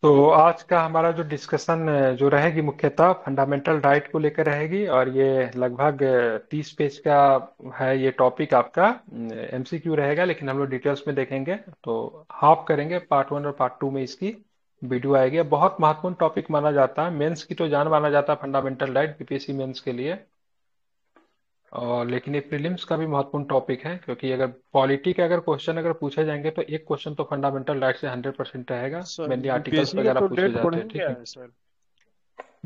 तो आज का हमारा जो डिस्कशन जो रहेगी मुख्यतः फंडामेंटल राइट को लेकर रहेगी और ये लगभग 30 पेज का है ये टॉपिक आपका। एमसीक्यू रहेगा लेकिन हम लोग डिटेल्स में देखेंगे। तो हाफ करेंगे, पार्ट 1 और पार्ट 2 में इसकी वीडियो आएगी। बहुत महत्वपूर्ण टॉपिक माना जाता है, मेंस की तो जान माना जाता है फंडामेंटल राइट, बीपीएससी मेंस के लिए। और लेकिन ये प्रीलिम्स का भी महत्वपूर्ण टॉपिक है, क्योंकि अगर पॉलिटी के अगर क्वेश्चन अगर पूछे जाएंगे तो एक क्वेश्चन तो फंडामेंटल राइट से 100% रहेगा। सर मेनली आर्टिकल्स यूपीएससी का वगैरह तो पूछे डेट बढ़ जाते ही हैं, ठीक गया है। है सर।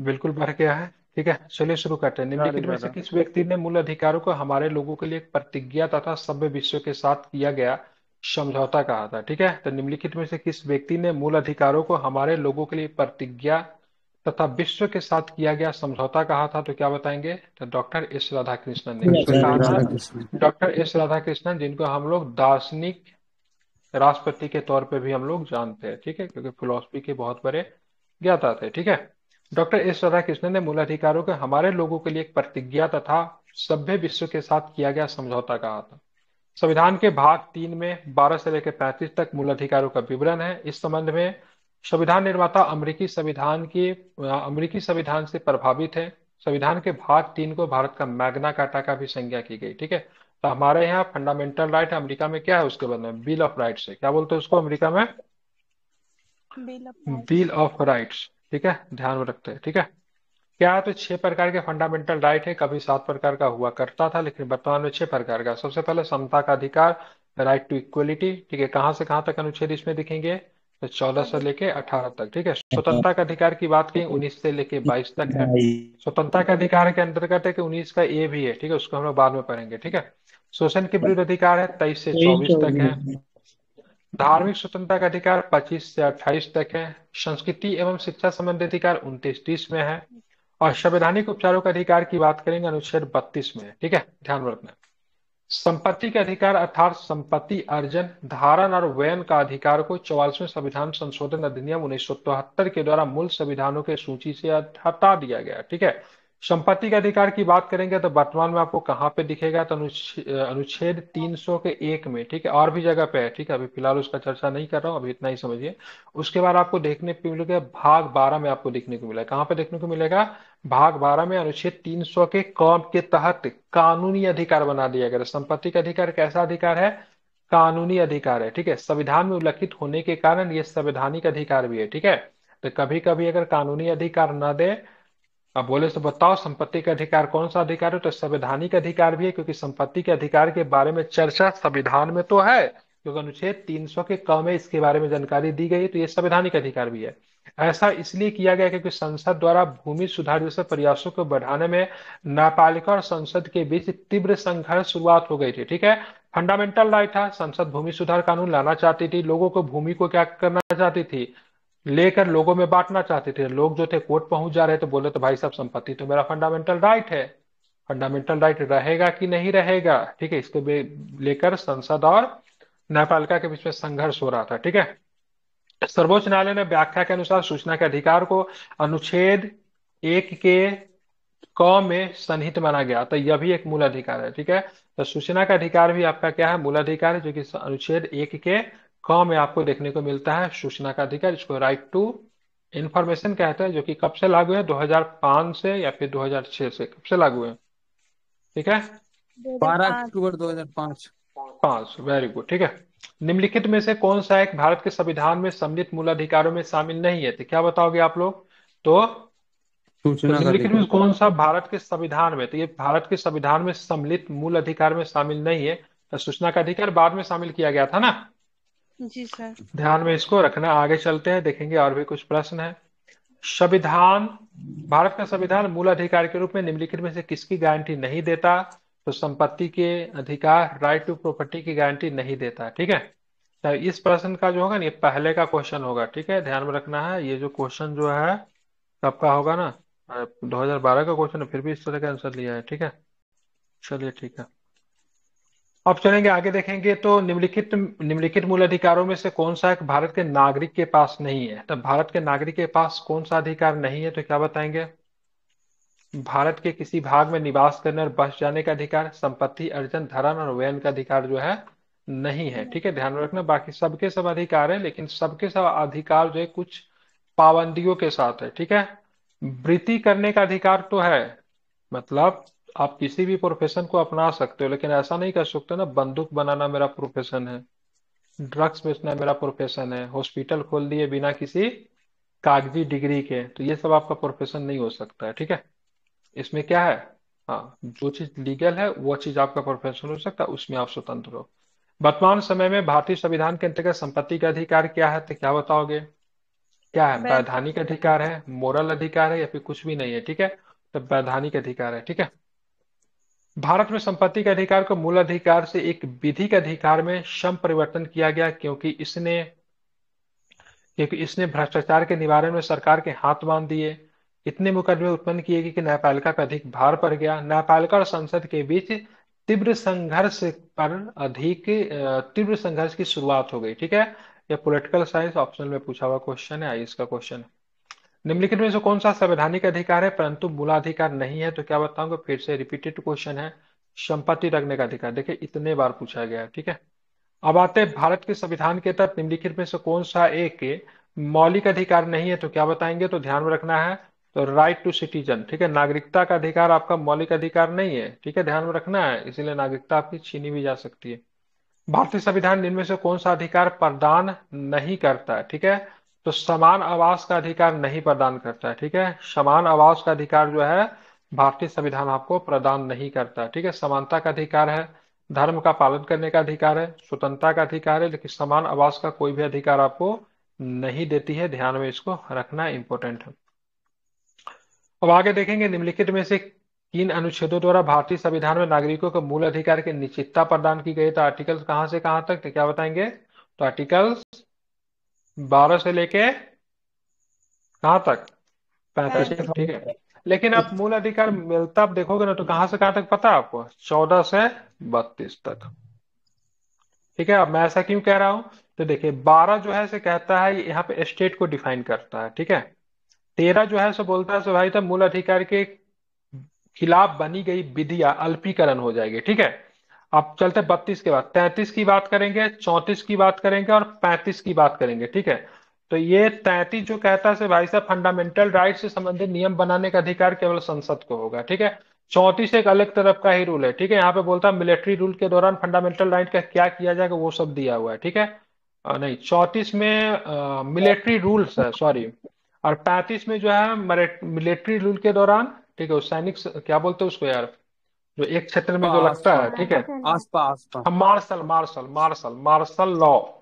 बिल्कुल बढ़ गया है। ठीक है, चलिए शुरू करते हैं। जारी निम्नलिखित में से ज्यादा। किस व्यक्ति ने मूल अधिकारों को हमारे लोगों के लिए एक प्रतिज्ञा तथा सभ्य विश्व के साथ किया गया समझौता कहा था? ठीक है, तो निम्नलिखित में से किस व्यक्ति ने मूल अधिकारों को हमारे लोगों के लिए प्रतिज्ञा तथा विश्व के साथ किया गया समझौता कहा था? तो क्या बताएंगे? तो डॉक्टर एस राधाकृष्णन ने। किसको डॉक्टर कहा था? राधा कृष्ण। डॉक्टर एस राधाकृष्णन, जिनको हम लोग दार्शनिक राष्ट्रपति के तौर पे भी हम लोग जानते हैं, ठीक है, क्योंकि फिलोसफी के बहुत बड़े ज्ञाता थे। ठीक है, डॉक्टर एस राधाकृष्णन ने मूल अधिकारों के हमारे लोगों के लिए एक प्रतिज्ञा तथा सभ्य विश्व के साथ किया गया समझौता कहा था। संविधान के भाग 3 में 12 से लेकर 35 तक मूल अधिकारों का विवरण है। इस संबंध में संविधान निर्माता अमेरिकी संविधान से प्रभावित है। संविधान के भाग 3 को भारत का मैग्ना कार्टा का भी संज्ञा की गई। ठीक है, तो हमारे यहाँ फंडामेंटल राइट, अमेरिका में क्या है उसके बाद में बिल ऑफ राइट्स है। क्या बोलते हैं उसको अमेरिका में? Bill of rights. Bill of rights. ठीक है, ध्यान में रखते हैं। ठीक है, क्या है? तो 6 प्रकार के फंडामेंटल राइट है। कभी 7 प्रकार का हुआ करता था, लेकिन वर्तमान में 6 प्रकार का। सबसे पहले समता का अधिकार, राइट टू इक्वलिटी। ठीक है, कहाँ से कहाँ तक अनुच्छेद इसमें दिखेंगे? तो 14 से लेके 18 तक। ठीक है, स्वतंत्रता का अधिकार की बात करें 19 से लेके 22 तक है। स्वतंत्रता के अधिकार के अंतर्गत है कि 19 का ए भी है, ठीक है, उसको हम लोग बाद में पढ़ेंगे। ठीक है, शोषण के विरुद्ध अधिकार है 23 से 24 तक है। धार्मिक स्वतंत्रता का अधिकार 25 से 28 तक है। संस्कृति एवं शिक्षा संबंधी अधिकार 29-30 में है। और संवैधानिक उपचारों का अधिकार की बात करेंगे अनुच्छेद 32 में है। ठीक है, ध्यान में रखना। संपत्ति के अधिकार अर्थात संपत्ति अर्जन, धारण और वयन का अधिकार को 44वें संविधान संशोधन अधिनियम 1973 के द्वारा मूल संविधानों के सूची से हटा दिया गया। ठीक है, संपत्ति के अधिकार की बात करेंगे तो वर्तमान में आपको कहाँ पे दिखेगा? तो अनुच्छेद 300 के 1 में। ठीक है, और भी जगह पे है। ठीक है, अभी फिलहाल उसका चर्चा नहीं कर रहा हूँ, अभी इतना ही समझिए। उसके बाद आपको देखने को मिलेगा भाग 12 में, आपको देखने को मिलेगा। कहाँ पे देखने को मिलेगा? भाग 12 में अनुच्छेद 300 के क के तहत कानूनी अधिकार बना दिया गया। संपत्ति का अधिकार कैसा अधिकार है? कानूनी अधिकार है। ठीक है, संविधान में उल्लिखित होने के कारण ये संवैधानिक अधिकार भी है। ठीक है, तो कभी कभी अगर कानूनी अधिकार न दे, अब बोले तो बताओ संपत्ति का अधिकार कौन सा अधिकार है? तो संवैधानिक अधिकार भी है, क्योंकि संपत्ति के अधिकार के बारे में चर्चा संविधान में तो है, क्योंकि अनुच्छेद 300 के क में इसके बारे में जानकारी दी गई है, तो ये संवैधानिक अधिकार भी है। ऐसा इसलिए किया गया क्योंकि संसद द्वारा भूमि सुधार जैसे प्रयासों को बढ़ाने में न्यायपालिका और संसद के बीच तीव्र संघर्ष शुरुआत हो गई थी। ठीक है, फंडामेंटल राइट था, संसद भूमि सुधार कानून लाना चाहती थी, लोगों को भूमि को क्या करना चाहती थी? लेकर लोगों में बांटना चाहते थे। लोग जो थे कोर्ट पहुंच जा रहे थे, बोले तो भाई साहब संपत्ति तो मेरा फंडामेंटल राइट है, फंडामेंटल राइट रहेगा कि नहीं रहेगा? ठीक है, इसको लेकर संसद और न्यायपालिका के बीच में संघर्ष हो रहा था। ठीक है, सर्वोच्च न्यायालय ने व्याख्या के अनुसार सूचना के अधिकार को अनुच्छेद 1 के क में सन्निहित माना गया, तो यह भी एक मूल अधिकार है। ठीक है, तो सूचना का अधिकार भी आपका क्या है? मूल अधिकार है, जो कि अनुच्छेद 1 के क में आपको देखने को मिलता है। सूचना का अधिकार, इसको राइट टू इंफॉर्मेशन कहते हैं, जो कि कब से लागू है? 2005 से या फिर 2006 से, कब से लागू है? ठीक है, 2005। 12 अक्टूबर 2005। 5, वेरी गुड। ठीक है, निम्नलिखित में से कौन सा एक भारत के संविधान में सम्मिलित मूल अधिकारों में शामिल नहीं है? तो क्या बताओगे आप लोग? तो सूचना का निम्नलिखित में अधिकार। कौन सा भारत के संविधान में, तो ये भारत के संविधान में सम्मिलित मूल अधिकार में शामिल नहीं है। तो सूचना का अधिकार बाद में शामिल किया गया था ना, जी सर। ध्यान में इसको रखना। आगे चलते हैं, देखेंगे और भी कुछ प्रश्न है। संविधान, भारत का संविधान मूल अधिकार के रूप में निम्नलिखित में से किसकी गारंटी नहीं देता? तो संपत्ति के अधिकार, राइट टू प्रॉपर्टी की गारंटी नहीं देता। ठीक है, तो इस प्रश्न का जो होगा ना, ये पहले का क्वेश्चन होगा। ठीक है, ध्यान में रखना है। ये जो क्वेश्चन जो है कब का होगा ना, 2012 का क्वेश्चन है, फिर भी इस तरह का आंसर लिया है। ठीक है, चलिए ठीक है। अब चलेंगे आगे, देखेंगे तो निम्नलिखित मूल अधिकारों में से कौन सा एक भारत के नागरिक के पास नहीं है? तो भारत के नागरिक के पास कौन सा अधिकार नहीं है? तो क्या बताएंगे? भारत के किसी भाग में निवास करने और बस जाने का अधिकार, संपत्ति अर्जन, धरण और वयन का अधिकार जो है नहीं है। ठीक है, ध्यान में रखना। बाकी सबके सब अधिकार है, लेकिन सबके सब अधिकार जो है कुछ पाबंदियों के साथ है, ठीक है। वृत्ति करने का अधिकार तो है, मतलब आप किसी भी प्रोफेशन को अपना सकते हो, लेकिन ऐसा नहीं कर सकते ना, बंदूक बनाना मेरा प्रोफेशन है, ड्रग्स बेचना मेरा प्रोफेशन है, हॉस्पिटल खोल दिए बिना किसी कागजी डिग्री के, तो ये सब आपका प्रोफेशन नहीं हो सकता है, ठीक है। इसमें क्या है, हाँ, जो चीज लीगल है वो चीज आपका प्रोफेशन हो सकता है, उसमें आप स्वतंत्र हो। वर्तमान समय में भारतीय संविधान के अंतर्गत संपत्ति का अधिकार क्या है, तो क्या बताओगे? क्या है? वैध। वैधानिक अधिकार है, मोरल अधिकार है, या फिर कुछ भी नहीं है, ठीक है। तो वैधानिक अधिकार है, ठीक है। भारत में संपत्ति के अधिकार को मूल अधिकार से एक विधिक अधिकार में सम परिवर्तन किया गया, क्योंकि इसने भ्रष्टाचार के निवारण में सरकार के हाथ बांध दिए। इतने मुकदमे उत्पन्न किए कि न्यायपालिका पर अधिक भार पड़ गया। न्यायपालिका और संसद के बीच तीव्र संघर्ष पर तीव्र संघर्ष की शुरुआत हो गई, ठीक है। यह पॉलिटिकल साइंस ऑप्शनल में पूछा हुआ क्वेश्चन है, आइए इसका क्वेश्चन। निम्नलिखित में से कौन सा संवैधानिक अधिकार है परंतु मूलाधिकार नहीं है, तो क्या बताऊंगा, फिर से रिपीटेड क्वेश्चन है। संपत्ति रखने का अधिकार, देखिए इतने बार पूछा गया है, ठीक है। अब आते हैं भारत के संविधान के तहत निम्नलिखित में से कौन सा एक मौलिक अधिकार नहीं है, तो क्या बताएंगे, तो ध्यान में रखना है। तो राइट टू सिटीजन, ठीक है, नागरिकता का अधिकार आपका मौलिक अधिकार नहीं है, ठीक है, ध्यान में रखना है, इसीलिए नागरिकता आपकी छीनी भी जा सकती है। भारतीय संविधान इनमें से कौन सा अधिकार प्रदान नहीं करता है, ठीक है। तो समान आवास का अधिकार नहीं प्रदान करता है, ठीक है। समान आवास का अधिकार जो है भारतीय संविधान आपको प्रदान नहीं करता है, ठीक है। समानता का अधिकार है, धर्म का पालन करने का अधिकार है, स्वतंत्रता का अधिकार है, लेकिन समान आवास का कोई भी अधिकार आपको नहीं देती है, ध्यान में इसको रखना इंपॉर्टेंट है। अब आगे देखेंगे निम्नलिखित में से किन अनुच्छेदों द्वारा भारतीय संविधान में नागरिकों को मूल अधिकार की निश्चितता प्रदान की गई, तो आर्टिकल्स कहां से कहां तक, तो क्या बताएंगे, तो आर्टिकल्स 12 से लेके कहां तक, 35 तक, 35। ठीक है। लेकिन आप मूल अधिकार मिलता आप देखोगे ना, तो कहां से कहां तक पता है आपको, 14 से 32 तक, ठीक है। अब मैं ऐसा क्यों कह रहा हूं, तो देखिए 12 जो है से कहता है यहाँ पे स्टेट को डिफाइन करता है, ठीक है। 13 जो है सो बोलता है सो भाई साहब मूल अधिकार के खिलाफ बनी गई विधियां अल्पीकरण हो जाएगी, ठीक है। अब चलते 32 के बाद 33 की बात करेंगे, 34 की बात करेंगे और 35 की बात करेंगे, ठीक है। तो ये 33 जो कहता है से भाई साहब फंडामेंटल राइट से संबंधित नियम बनाने का अधिकार केवल संसद को होगा, ठीक है। 34 एक अलग तरफ का ही रूल है, ठीक है, यहाँ पे बोलता है मिलिट्री रूल के दौरान फंडामेंटल राइट का क्या किया जाएगा वो सब दिया हुआ है, ठीक है। नहीं, 34 में मिलिट्री रूल्स है, सॉरी। और 35 में जो है मिलिट्री रूल के दौरान, ठीक है, वो सैनिक क्या बोलते हैं उसको यार, जो एक क्षेत्र में जो लगता आसपा है, ठीक है। आसपा आसपा हम martial martial martial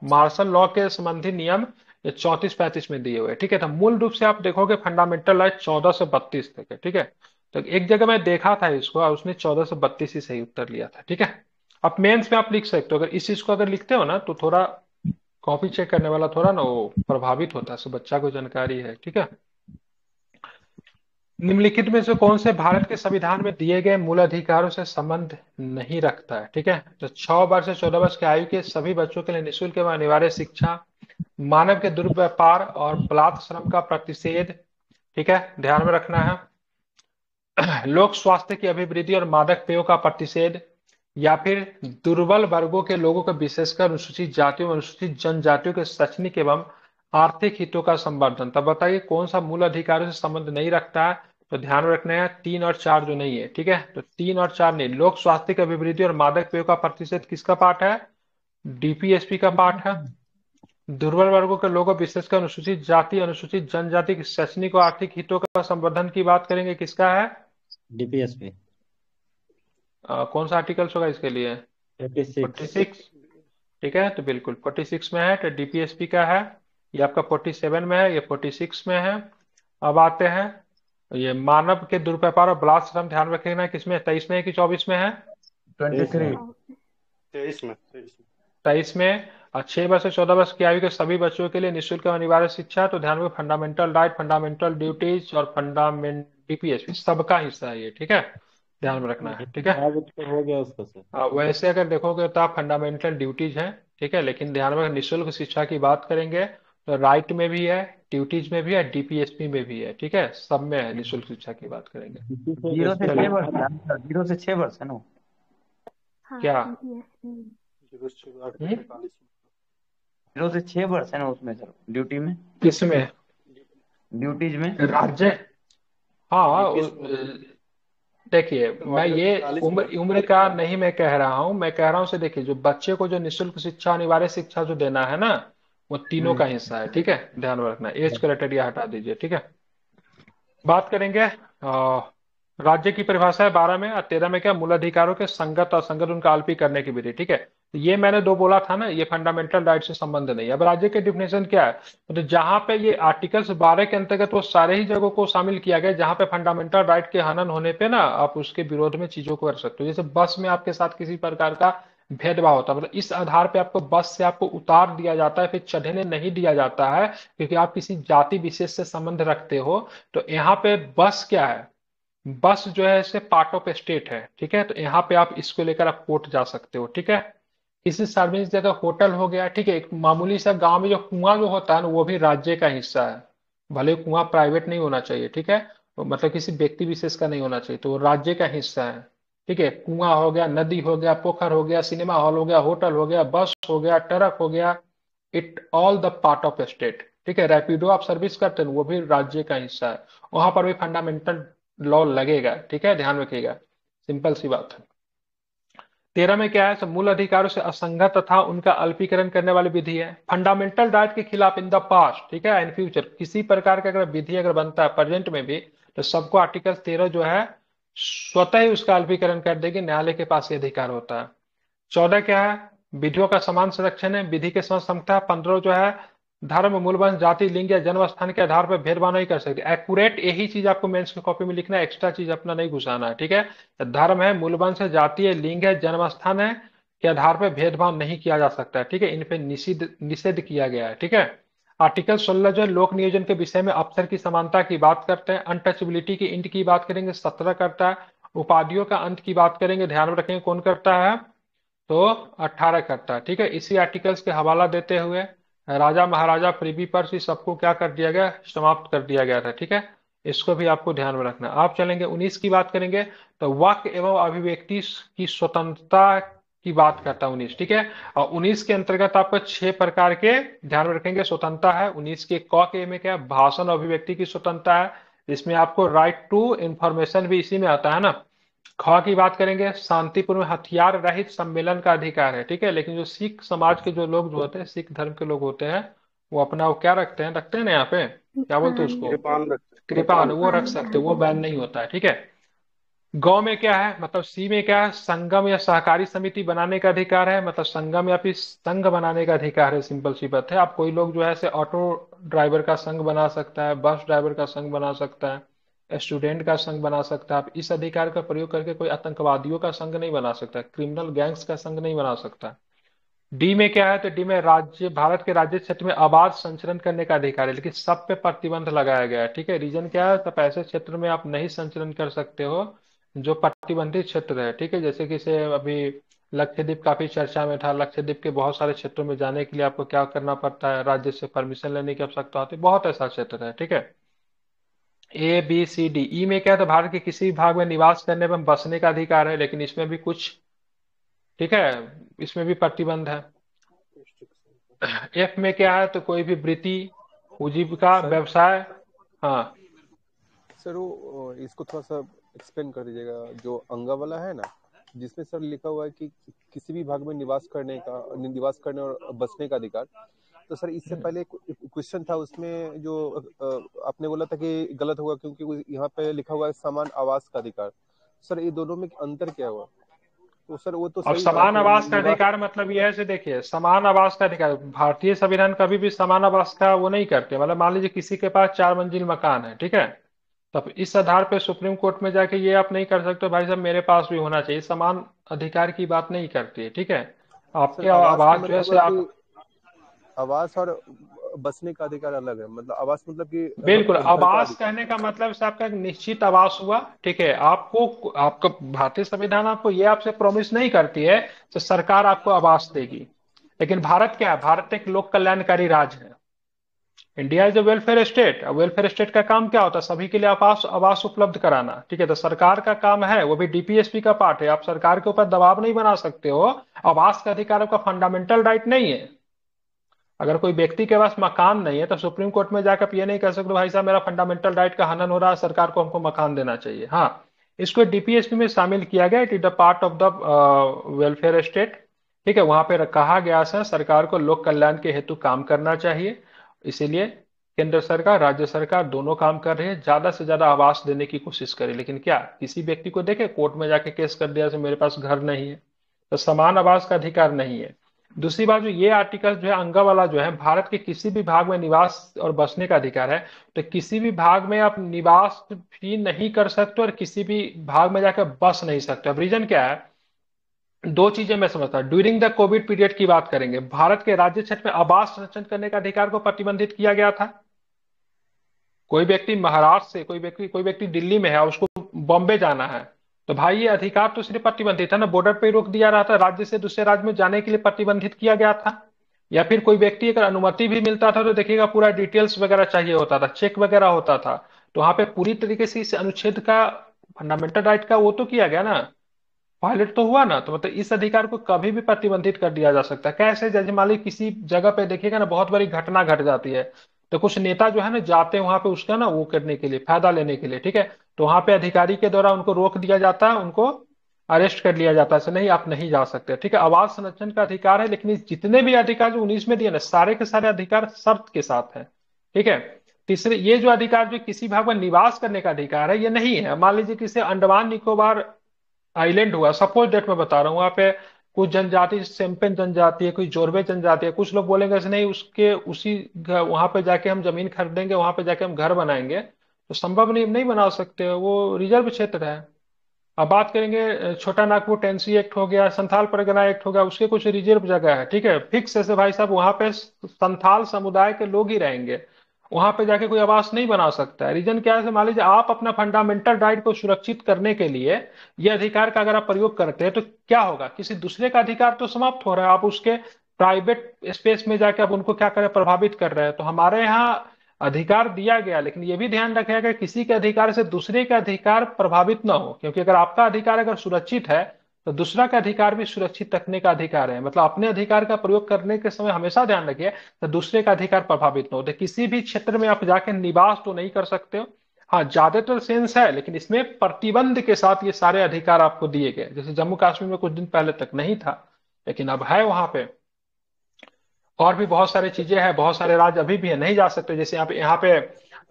martial law के संबंधी नियम ये 34-35 में दिए हुए हैं, ठीक है। तो मूल रूप से आप देखोगे फंडामेंटल राइट 14 से 32 तक है, ठीक है। तो एक जगह मैं देखा था इसको और उसने 14 से 32 ही सही उत्तर लिया था, ठीक है। अब मेंस में आप लिख सकते हो, अगर इस चीज को अगर लिखते हो ना तो थोड़ा कॉपी चेक करने वाला थोड़ा ना वो प्रभावित होता है, सो बच्चा को जानकारी है, ठीक है। निम्नलिखित में से कौन से भारत के संविधान में दिए गए मूल अधिकारों से संबंध नहीं रखता है, ठीक है। तो 6 वर्ष से 14 वर्ष की आयु के सभी बच्चों के लिए निःशुल्क एवं अनिवार्य शिक्षा, मानव के दुर्व्यापार और बलात्कार श्रम का प्रतिषेध, ठीक है, ध्यान में रखना है। लोक स्वास्थ्य की अभिवृद्धि और मादक पेयों का प्रतिषेध, या फिर दुर्बल वर्गों के लोगों को विशेषकर अनुसूचित जातियों अनुसूचित जनजातियों के शैक्षणिक एवं आर्थिक हितों का संवर्धन। तब बताइए कौन सा मूल अधिकारों से संबंध नहीं रखता है, तो ध्यान रखना है 3 और 4 जो नहीं है, ठीक है। तो 3 और 4 नहीं, लोक स्वास्थ्य की अभिवृद्धि और मादक पेयों का प्रतिषेध किसका पार्ट है, डीपीएसपी का पार्ट है। दुर्बल वर्गों के लोगों विशेषकर अनुसूचित जाति अनुसूचित जनजाति के शैक्षणिक और आर्थिक हितों का संवर्धन की बात करेंगे, किसका है, डीपीएसपी कौन सा आर्टिकल्स होगा इसके लिए, 36। 46, ठीक है। तो बिल्कुल 46 में है, तो डीपीएसपी का है। ये आपका 47 में है, ये 46 में है। अब आते हैं ये मानव के दुर्व्यापार और बलात्कार श्रम, ध्यान रखना किसमें, 23 में है कि 24 में है, 23 23 में 23 में। और 6 वर्ष से 14 वर्ष की आयु के सभी बच्चों के लिए निःशुल्क एवं अनिवार्य शिक्षा, तो ध्यान में फंडामेंटल राइट फंडामेंटल ड्यूटीज और फंडामेंट डीपीएसपी सबका हिस्सा है ये, ठीक है, ध्यान में रखना है, ठीक है। अब तो हो गया उसका सर। वैसे अगर देखोगे तो आप फंडामेंटल ड्यूटीज है, ठीक है, लेकिन ध्यान में निःशुल्क शिक्षा की बात करेंगे तो राइट में भी है, ड्यूटीज में भी है, डीपीएसपी में भी है, ठीक है, सब में है, निःशुल्क शिक्षा की बात करेंगे। 0 से 6 वर्ष, 0 से 6 वर्ष है ना? हाँ क्या, DPSP। 08 45 0 से 6 वर्ष है ना उसमें सर, ड्यूटी में। किसमें, ड्यूटीज में। राज्य, हाँ यूपीएस में देखिए मैं आर्टिकल ये 45 में। उम्र उम्र का नहीं मैं कह रहा हूँ, मैं कह रहा हूँ से देखिए जो बच्चे को जो निशुल्क शिक्षा अनिवार्य शिक्षा जो देना है ना, वो तीनों का हम्म। हिस्सा है, ठीक है, ध्यान में रखना, एज क्राइटेरिया हटा दीजिए, ठीक है। बात करेंगे राज्य की परिभाषा है 12 में, और 13 में क्या, मूल अधिकारों के संगत असंगत उनका अल्पी करने की विधि, ठीक है। तो ये मैंने दो बोला था ना, ये फंडामेंटल राइट से संबंध नहीं है। अब राज्य के डिफिनेशन क्या है, तो जहां पे ये आर्टिकल्स 12 के अंतर्गत वो सारे ही जगहों को शामिल किया गया जहां पे फंडामेंटल राइट के हनन होने पे ना आप उसके विरोध में चीजों को कर सकते हो। जैसे बस में आपके साथ किसी प्रकार का भेदभाव होता है, मतलब इस आधार पे आपको बस से आपको उतार दिया जाता है, फिर चढ़ने नहीं दिया जाता है क्योंकि आप किसी जाति विशेष से संबंध रखते हो, तो यहाँ पे बस क्या है, बस जो है इसे पार्ट ऑफ स्टेट है, ठीक है। तो यहाँ पे आप इसको लेकर आप कोर्ट जा सकते हो, ठीक है। किसी सार्वजनिक जगह होटल हो गया, ठीक है, एक मामूली सा गांव में जो कुआं जो होता है ना वो भी राज्य का हिस्सा है, भले कुआं प्राइवेट नहीं होना चाहिए, ठीक है, तो मतलब किसी व्यक्ति विशेष का नहीं होना चाहिए, तो वो राज्य का हिस्सा है, ठीक है। कुआं हो गया, नदी हो गया, पोखर हो गया, सिनेमा हॉल हो गया, होटल हो गया, बस हो गया, ट्रक हो गया, it all the part of state, ठीक है। रैपिडो आप सर्विस करते हैं वो भी राज्य का हिस्सा है, वहां पर भी फंडामेंटल लॉ लगेगा, ठीक है, ध्यान रखिएगा, सिंपल सी बात है। 13 में क्या है, सब मूल अधिकारों से असंगत तथा उनका अल्पीकरण करने वाली विधि है। फंडामेंटल राइट के खिलाफ इन द पास्ट, ठीक है, इन फ्यूचर किसी प्रकार का अगर विधि अगर बनता है प्रेजेंट में भी, तो सबको आर्टिकल 13 जो है स्वतः ही उसका अल्पीकरण कर देगी, न्यायालय के पास ये अधिकार होता है। 14 क्या है, विधियों का समान संरक्षण है, विधि के साथ समता है। 15 जो है, धर्म, मूलवंश, जाति, लिंग या जन्म स्थान के आधार पर भेदभाव नहीं कर सकते। एक्यूरेट यही चीज आपको मेंस की कॉपी में लिखना है, एक्स्ट्रा चीज अपना नहीं घुसाना है, ठीक है। तो धर्म है, मूलवंश है, जाति है, लिंग है, जन्म स्थान है के आधार पर भेदभाव नहीं किया जा सकता है, ठीक है, इन पे निषिद्ध निषेध किया गया है, ठीक है। आर्टिकल 16 जो है लोक नियोजन के विषय में अवसर की समानता की बात करते हैं। अनटचेबिलिटी की इंट की बात करेंगे, 17 करता है। उपाधियों का अंत की बात करेंगे, ध्यान में रखेंगे कौन करता है, तो 18 करता है, ठीक है। इसी आर्टिकल्स के हवाला देते हुए राजा महाराजा प्रिवी पर्स इस सबको क्या कर दिया गया, समाप्त कर दिया गया था, ठीक है। इसको भी आपको ध्यान में रखना। आप चलेंगे 19 की बात करेंगे, तो वाक्य एवं अभिव्यक्ति की स्वतंत्रता की बात करता है 19, ठीक है। और 19 के अंतर्गत आपको 6 प्रकार के ध्यान में रखेंगे स्वतंत्रता है। 19 के क के में क्या है? भाषण और अभिव्यक्ति की स्वतंत्रता है, इसमें आपको राइट टू इंफॉर्मेशन भी इसी में आता है ना। ख की बात करेंगे, शांतिपूर्ण हथियार रहित सम्मेलन का अधिकार है, ठीक है। लेकिन जो सिख समाज के जो लोग जो होते हैं, सिख धर्म के लोग होते हैं, वो अपना वो क्या रखते हैं ना, यहाँ पे क्या बोलते हैं उसको, कृपान रख कृपान, कृपान। वो रख सकते हैं, वो बैन नहीं होता है, ठीक है। गौ में क्या है, मतलब सी में क्या है, संगम या सहकारी समिति बनाने का अधिकार है, मतलब संगम या फिर संघ बनाने का अधिकार है, सिंपल सी बात है। आप कोई लोग जो है से ऑटो ड्राइवर का संघ बना सकता है, बस ड्राइवर का संघ बना सकता है, स्टूडेंट का संघ बना सकता है। आप इस अधिकार का प्रयोग करके कोई आतंकवादियों का संघ नहीं बना सकता, क्रिमिनल गैंग्स का संघ नहीं बना सकता। डी में क्या है, तो डी में राज्य, भारत के राज्य क्षेत्र में आवाज संचरण करने का अधिकार है, लेकिन सब पे प्रतिबंध लगाया गया है, ठीक है। रीजन क्या है, सब ऐसे क्षेत्र में आप नहीं संचरण कर सकते हो जो प्रतिबंधित क्षेत्र है, ठीक है। जैसे कि से अभी लक्षद्वीप काफी चर्चा में था, लक्षद्वीप के बहुत सारे क्षेत्रों में जाने के लिए आपको क्या करना पड़ता है, राज्य से परमिशन लेने की आवश्यकता होती है, बहुत ऐसा क्षेत्र है, ठीक है। A B C D. ई में क्या है, तो भारत के किसी भी भाग में निवास करने एवं बसने का अधिकार है, लेकिन इसमें भी कुछ, ठीक है, इसमें भी प्रतिबंध है। एफ में क्या है, तो कोई भी वृत्ति, उपजीविका, सर व्यवसाय, हाँ। सर वो इसको थोड़ा सा एक्सप्लेन कर दीजिएगा, जो अंगा वाला है ना, जिसमें सर लिखा हुआ है कि किसी भी भाग में निवास करने और बसने का अधिकार। तो सर इससे पहले क्वेश्चन था उसमें जो आपने बोला था कि गलत होगा क्योंकि यहाँ पे लिखा हुआ है समान आवास का अधिकार। सर ये दोनों में अंतर क्या हुआ? तो सर वो तो अब सही था समान कि आवास का निवास। अधिकार मतलब यह है से देखिए, समान आवास का अधिकार भारतीय संविधान कभी भी समान आवास का वो नहीं करते, मतलब मान लीजिए किसी के पास 4 मंजिल मकान है, ठीक है, तब इस आधार पे सुप्रीम कोर्ट में जाके ये आप नहीं कर सकते भाई साहब मेरे पास भी होना चाहिए, समान अधिकार की बात नहीं करती है, ठीक है। सर आपके आवास का आवाज जो है मतलब से है कि आप, आवास और बसने का अधिकार अलग है। मतलब आवास मतलब कि बिल्कुल, घर का आवास अधिकार। कहने का मतलब से आपका एक निश्चित आवास हुआ, ठीक है। आपको आपका भारतीय संविधान आपको ये आपसे प्रॉमिस नहीं करती है कि सरकार आपको आवास देगी, लेकिन भारत क्या है, भारत एक लोक कल्याणकारी राज्य है। India is a welfare state, welfare state का काम क्या होता है, सभी के लिए आवास आवास उपलब्ध कराना, ठीक है। तो सरकार का काम है, वो भी डीपीएसपी का पार्ट है, आप सरकार के ऊपर दबाव नहीं बना सकते हो। आवास का अधिकार आपका फंडामेंटल राइट नहीं है, अगर कोई व्यक्ति के पास मकान नहीं है तो सुप्रीम कोर्ट में जाकर आप ये नहीं कह सकते भाई साहब मेरा फंडामेंटल राइट का हनन हो रहा है, सरकार को हमको मकान देना चाहिए। हाँ, इसको डीपीएसपी में शामिल किया गया, it is the part of the welfare state. ठीक है, वहां पे कहा गया है सरकार को लोक कल्याण के हेतु काम करना चाहिए। इसीलिए केंद्र सरकार राज्य सरकार दोनों काम कर रही है, ज्यादा से ज्यादा आवास देने की कोशिश करे। लेकिन क्या किसी व्यक्ति को देखे कोर्ट में जाके केस कर दिया मेरे पास घर नहीं है, तो समान आवास का अधिकार नहीं है। दूसरी बात, जो ये आर्टिकल जो है अंगा वाला जो है, भारत के किसी भी भाग में निवास और बसने का अधिकार है। तो किसी भी भाग में आप निवास भी नहीं कर सकते और किसी भी भाग में जाकर बस नहीं सकते। अब रीजन क्या है, दो चीजें मैं समझता हूँ। ड्यूरिंग द कोविड पीरियड की बात करेंगे, भारत के राज्य क्षेत्र में आवास संरक्षण करने का अधिकार को प्रतिबंधित किया गया था। कोई व्यक्ति महाराष्ट्र से, कोई व्यक्ति दिल्ली में है, उसको बॉम्बे जाना है, तो भाई ये अधिकार तो सिर्फ प्रतिबंधित है ना, बॉर्डर पे ही रोक दिया रहा था, राज्य से दूसरे राज्य में जाने के लिए प्रतिबंधित किया गया था। या फिर कोई व्यक्ति अगर अनुमति भी मिलता था तो देखिएगा पूरा डिटेल्स वगैरह चाहिए होता था, चेक वगैरह होता था। तो वहां पे पूरी तरीके से इस अनुच्छेद का, फंडामेंटल राइट का वो तो किया गया ना, वायलेट तो हुआ ना। तो मतलब इस अधिकार को कभी भी प्रतिबंधित कर दिया जा सकता है। कैसे, जैसे मान लीजिए किसी जगह पे देखिएगा ना बहुत बड़ी घटना घट जाती है, तो कुछ नेता जो है ना जाते हैं वहां पे उसका ना वो करने के लिए, फायदा लेने के लिए। ठीक है, तो वहां पे अधिकारी के द्वारा उनको रोक दिया जाता है, उनको अरेस्ट कर लिया जाता है, ऐसे नहीं आप नहीं जा सकते। ठीक है, आवास संरक्षण का अधिकार है, लेकिन इस जितने भी अधिकार जो 19 में दिए ना, सारे के सारे अधिकार शर्त के साथ है। ठीक है, तीसरे ये जो अधिकार जो किसी भाग में निवास करने का अधिकार है, ये नहीं है। मान लीजिए किसी अंडमान निकोबार आइलैंड हुआ, सपोज डेट में बता रहा हूँ, वहां पे कुछ जनजाति, सेम्पेन जनजाति है, कोई जोरबे जनजाति है, कुछ लोग बोलेंगे ऐसे नहीं, उसके उसी वहां पे जाके हम जमीन खरीदेंगे, वहां पे जाके हम घर बनाएंगे, तो संभव नहीं, नहीं बना सकते, वो रिजर्व क्षेत्र है। अब बात करेंगे छोटा नागपुर टेंसी एक्ट हो गया, संथाल परगना एक्ट हो गया, उसके कुछ रिजर्व जगह है। ठीक है, फिक्स ऐसे भाई साहब वहां पे संथाल समुदाय के लोग ही रहेंगे, वहां पे जाके कोई आवास नहीं बना सकता है। रीजन क्या है, मान लीजिए आप अपना फंडामेंटल राइट को सुरक्षित करने के लिए ये अधिकार का अगर आप प्रयोग करते हैं तो क्या होगा, किसी दूसरे का अधिकार तो समाप्त हो रहा है, आप उसके प्राइवेट स्पेस में जाके आप उनको क्या करें, प्रभावित कर रहे हैं। तो हमारे यहाँ अधिकार दिया गया, लेकिन ये भी ध्यान रखेगा कि किसी के अधिकार से दूसरे का अधिकार प्रभावित ना हो, क्योंकि अगर आपका अधिकार अगर सुरक्षित है तो दूसरा का अधिकार भी सुरक्षित रखने का अधिकार है। मतलब अपने अधिकार का प्रयोग करने के समय हमेशा ध्यान रखिए तो दूसरे का अधिकार प्रभावित ना हो। तो किसी भी क्षेत्र में आप जाके निवास तो नहीं कर सकते हो, हाँ ज्यादातर सेंस है, लेकिन इसमें प्रतिबंध के साथ ये सारे अधिकार आपको दिए गए। जैसे जम्मू कश्मीर में कुछ दिन पहले तक नहीं था, लेकिन अब है वहां पे। और भी बहुत सारी चीजें हैं, बहुत सारे राज्य अभी भी है नहीं जा सकते। जैसे यहाँ पे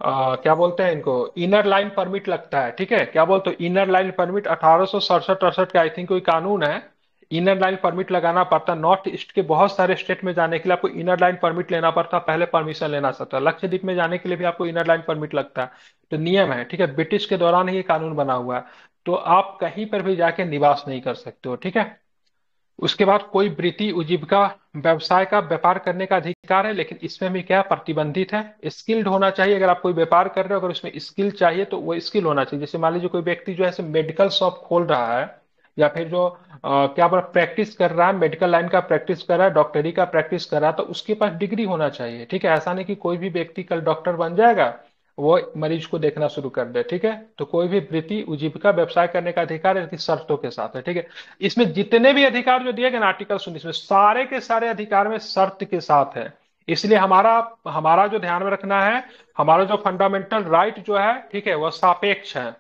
क्या बोलते हैं इनको, इनर लाइन परमिट लगता है। ठीक है, क्या बोलते हो, इनर लाइन परमिट 1867-68 का आई थिंक कोई कानून है, इनर लाइन परमिट लगाना पड़ता है। नॉर्थ ईस्ट के बहुत सारे स्टेट में जाने के लिए आपको इनर लाइन परमिट लेना पड़ता है, पहले परमिशन लेना पड़ता है। लक्षद्वीप में जाने के लिए भी आपको इनर लाइन परमिट लगता है, तो नियम है। ठीक है, ब्रिटिश के दौरान ही ये कानून बना हुआ है। तो आप कहीं पर भी जाके निवास नहीं कर सकते हो। ठीक है, उसके बाद कोई वृत्ति उजीविका व्यवसाय का व्यापार करने का अधिकार है, लेकिन इसमें भी क्या प्रतिबंधित है, स्किल्ड होना चाहिए। अगर आप कोई व्यापार कर रहे हो, अगर उसमें स्किल चाहिए तो वो स्किल होना चाहिए। जैसे मान लीजिए कोई व्यक्ति जो है मेडिकल शॉप खोल रहा है, या फिर जो क्या बोला प्रैक्टिस कर रहा है, मेडिकल लाइन का प्रैक्टिस कर रहा है, डॉक्टरी का प्रैक्टिस कर रहा है, तो उसके पास डिग्री होना चाहिए। ठीक है, ऐसा नहीं कि कोई भी व्यक्ति कल डॉक्टर बन जाएगा वो मरीज को देखना शुरू कर दे। ठीक है, तो कोई भी वृत्ति उजीविका व्यवसाय करने का अधिकार है, शर्तों के साथ है। ठीक है, इसमें जितने भी अधिकार जो दिए गए ना आर्टिकल 19 में, सारे के सारे अधिकार में शर्त के साथ है। इसलिए हमारा हमारा जो ध्यान में रखना है, हमारा जो फंडामेंटल राइट जो है, ठीक है, वह सापेक्ष है।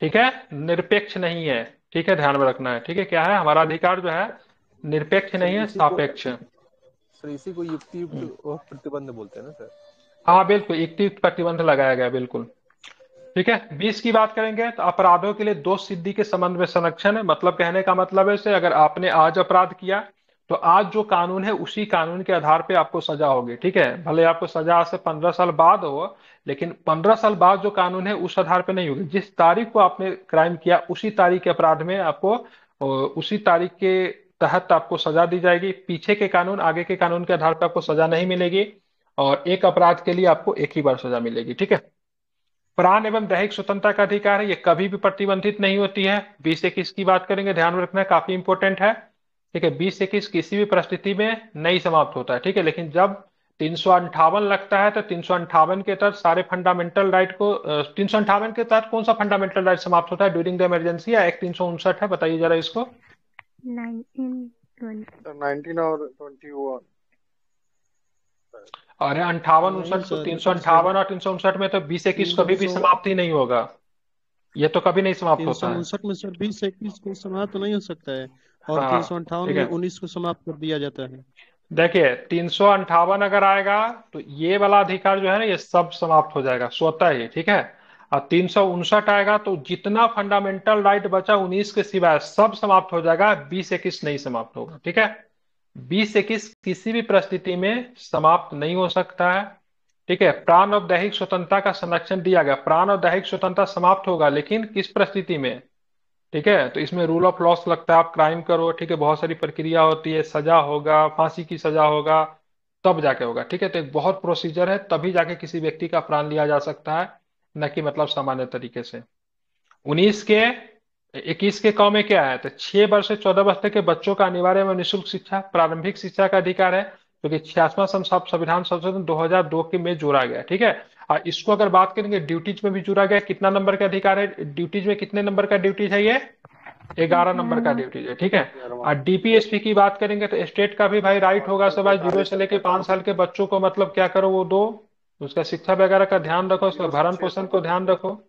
ठीक है, निरपेक्ष नहीं है। ठीक है, ध्यान में रखना है। ठीक है, क्या है, हमारा अधिकार जो है निरपेक्ष सर नहीं है, इसी को सापेक्ष है। सर इसी को युक्ति युक्त प्रतिबंध बोलते हैं ना सर। हाँ बिल्कुल, युक्तियुक्त प्रतिबंध लगाया गया, बिल्कुल। ठीक है, 20 की बात करेंगे तो अपराधों के लिए दोष सिद्धि के संबंध में संरक्षण है। मतलब कहने का मतलब है से अगर आपने आज अपराध किया तो आज जो कानून है उसी कानून के आधार पे आपको सजा होगी। ठीक है, भले आपको सजा आज से 15 साल बाद हो, लेकिन 15 साल बाद जो कानून है उस आधार पे नहीं होगी। जिस तारीख को आपने क्राइम किया उसी तारीख के अपराध में आपको उसी तारीख के तहत आपको सजा दी जाएगी। पीछे के कानून, आगे के कानून के आधार पर आपको सजा नहीं मिलेगी, और एक अपराध के लिए आपको एक ही बार सजा मिलेगी। ठीक है, प्राण एवं दैहिक स्वतंत्रता का अधिकार है, ये कभी भी प्रतिबंधित नहीं होती है। 20-21 की बात करेंगे, ध्यान में रखना है, काफी इंपॉर्टेंट है। ठीक है, 20-21 किसी भी परिस्थिति में नहीं समाप्त होता है। ठीक है, लेकिन जब 358 लगता है तो 358 के तहत सारे फंडामेंटल राइट को 358 के तहत कौन सा फंडामेंटल राइट समाप्त होता है ड्यूरिंग द इमरजेंसी, या एक्ट 359 है, बताइए जरा इसको। 1920 19 और 21 अरे अंठावन नहीं उनसठ तो सर, तीन ये सौ तो सर अंठावन और 359 में तो 20 21 कभी भी 300 समाप्त ही नहीं होगा। ये तो कभी नहीं समाप्त तीन सौ होता है। उनसठ में सर 20 21 को समाप्त तो नहीं हो सकता है, और हाँ 358 ठीक में है। 19 को समाप्त कर दिया जाता है। देखिए 358 अगर आएगा तो ये वाला अधिकार जो है ना ये सब समाप्त हो जाएगा स्वतः ही, ठीक है। और 359 आएगा तो जितना फंडामेंटल राइट बचा 19 के सिवाय सब समाप्त हो जाएगा, 20 21 नहीं समाप्त होगा, ठीक है। 20 21 किसी भी परिस्थिति में समाप्त नहीं हो सकता है, ठीक है। प्राण और दैहिक स्वतंत्रता का संरक्षण दिया गया, प्राण और दैहिक स्वतंत्रता समाप्त होगा लेकिन किस परिस्थिति में, ठीक है। तो इसमें रूल ऑफ लॉस लगता है, आप क्राइम करो, ठीक है, बहुत सारी प्रक्रिया होती है, सजा होगा, फांसी की सजा होगा, तब जाके होगा, ठीक है। तो एक बहुत प्रोसीजर है, तभी जाके किसी व्यक्ति का प्राण लिया जा सकता है, न कि मतलब सामान्य तरीके से। 19 के 21 के कौ में क्या है, तो 6 वर्ष से 14 वर्ष तक के बच्चों का अनिवार्य एवं निःशुल्क शिक्षा, प्रारंभिक शिक्षा का अधिकार है, क्योंकि 66वां संविधान संशोधन 2002 के में जोड़ा गया, ठीक है। और इसको अगर बात करेंगे ड्यूटीज में भी जोड़ा गया, कितना नंबर का अधिकार है ड्यूटीज में, कितने नंबर का ड्यूटीज है ये, 11 नंबर का ड्यूटीज है, ठीक है। और डीपीएसपी की बात करेंगे तो स्टेट का भी भाई राइट होगा सब भाई, 0 से लेके 5 साल के बच्चों को मतलब क्या करो वो दो, उसका शिक्षा वगैरह का ध्यान रखो, उसका भरण पोषण को ध्यान रखो।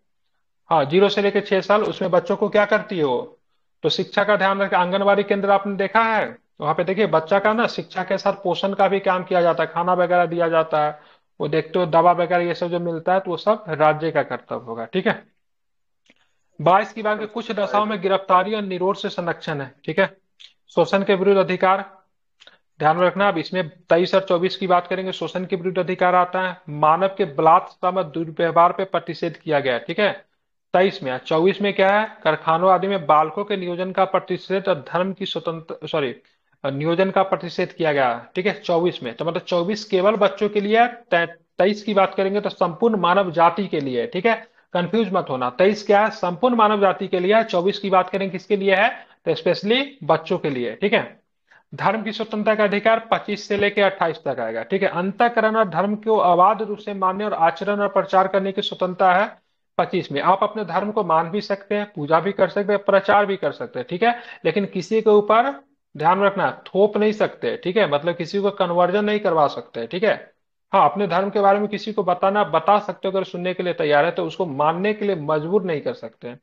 हाँ 0 से लेके 6 साल उसमें बच्चों को क्या करती है वो, तो शिक्षा का ध्यान रखे। आंगनबाड़ी केंद्र आपने देखा है, वहां पे देखिए बच्चा का ना शिक्षा के साथ पोषण का भी काम किया जाता है, खाना वगैरह दिया जाता है, वो देखते हो दवा वगैरह ये सब जो मिलता है तो वो सब राज्य का कर्तव्य होगा, ठीक है। 22 की बात के कुछ दशाओं में गिरफ्तारी और निरोध से संरक्षण है, ठीक है। शोषण के विरुद्ध अधिकार, ध्यान में रखना। अब इसमें 23 और 24 की बात करेंगे, शोषण के विरुद्ध अधिकार आता है, मानव के बलात्कार व दुर्व्यवहार पे प्रतिषेध किया गया है, ठीक है। 23 में, 24 में क्या है, कारखानों आदि में बालकों के नियोजन का प्रतिषेध और धर्म की स्वतंत्र सॉरी नियोजन का प्रतिषेध किया गया है, ठीक है। 24 में तो मतलब 24 केवल बच्चों के लिए है, 23 की बात करेंगे तो संपूर्ण मानव जाति के लिए है, ठीक है। कंफ्यूज मत होना, 23 क्या है, संपूर्ण मानव जाति के लिए है, 24 की बात करेंगे किसके लिए है, तो स्पेशली बच्चों के लिए, ठीक है। धर्म की स्वतंत्रता का अधिकार 25 से लेकर 28 तक आएगा, ठीक है। अंतःकरण और धर्म को अबाध रूप से मानने और आचरण और प्रचार करने की स्वतंत्रता है 25 में। आप अपने धर्म को मान भी सकते हैं, पूजा भी कर सकते हैं, प्रचार भी कर सकते हैं, ठीक है। लेकिन किसी के ऊपर ध्यान रखना थोप नहीं सकते, ठीक है, मतलब किसी को कन्वर्जन नहीं करवा सकते, ठीक है। हाँ अपने धर्म के बारे में किसी को बताना बता सकते हो, अगर सुनने के लिए तैयार है तो उसको मानने के लिए मजबूर नहीं कर सकते।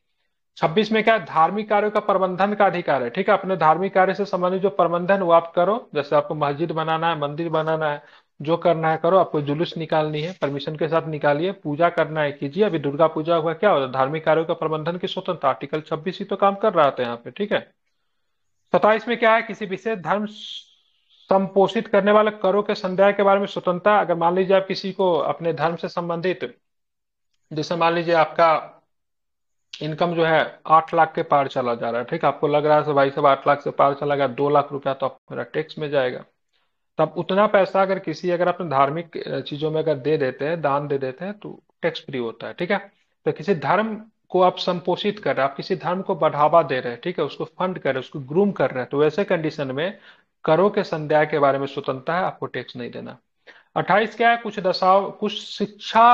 26 में क्या है, धार्मिक कार्यों का प्रबंधन का अधिकार है, ठीक है। अपने धार्मिक कार्य से संबंधित जो प्रबंधन वो आप करो, जैसे आपको मस्जिद बनाना है, मंदिर बनाना है, जो करना है करो। आपको जुलूस निकालनी है परमिशन के साथ निकालिए, पूजा करना है कीजिए। अभी दुर्गा पूजा हुआ, क्या होता है, धार्मिक कार्यों का प्रबंधन की स्वतंत्रता, आर्टिकल 26 ही तो काम कर रहा था यहाँ पे, ठीक है। 27 में क्या है, किसी विशेष धर्म संपोषित करने वाले करों के संदाय के बारे में स्वतंत्रता। अगर मान लीजिए आप किसी को अपने धर्म से संबंधित, जैसे मान लीजिए आपका इनकम जो है 8 लाख के पार चला जा रहा है, ठीक है, आपको लग रहा है भाई साहब 8 लाख से पार चला गया, 2 लाख रुपया तो आप मेरा टैक्स में जाएगा। तब उतना पैसा अगर किसी अगर अपने धार्मिक चीजों में अगर दे देते हैं, दान दे देते हैं तो टैक्स फ्री होता है, ठीक है। तो किसी धर्म को आप संपोषित कर रहे हैं, आप किसी धर्म को बढ़ावा दे रहे हैं, ठीक है, उसको फंड कर रहे हैं, उसको ग्रूम कर रहे हैं, तो वैसे कंडीशन में करों के संदाय के बारे में स्वतंत्रता है, आपको टैक्स नहीं देना। 28 क्या है, कुछ शिक्षा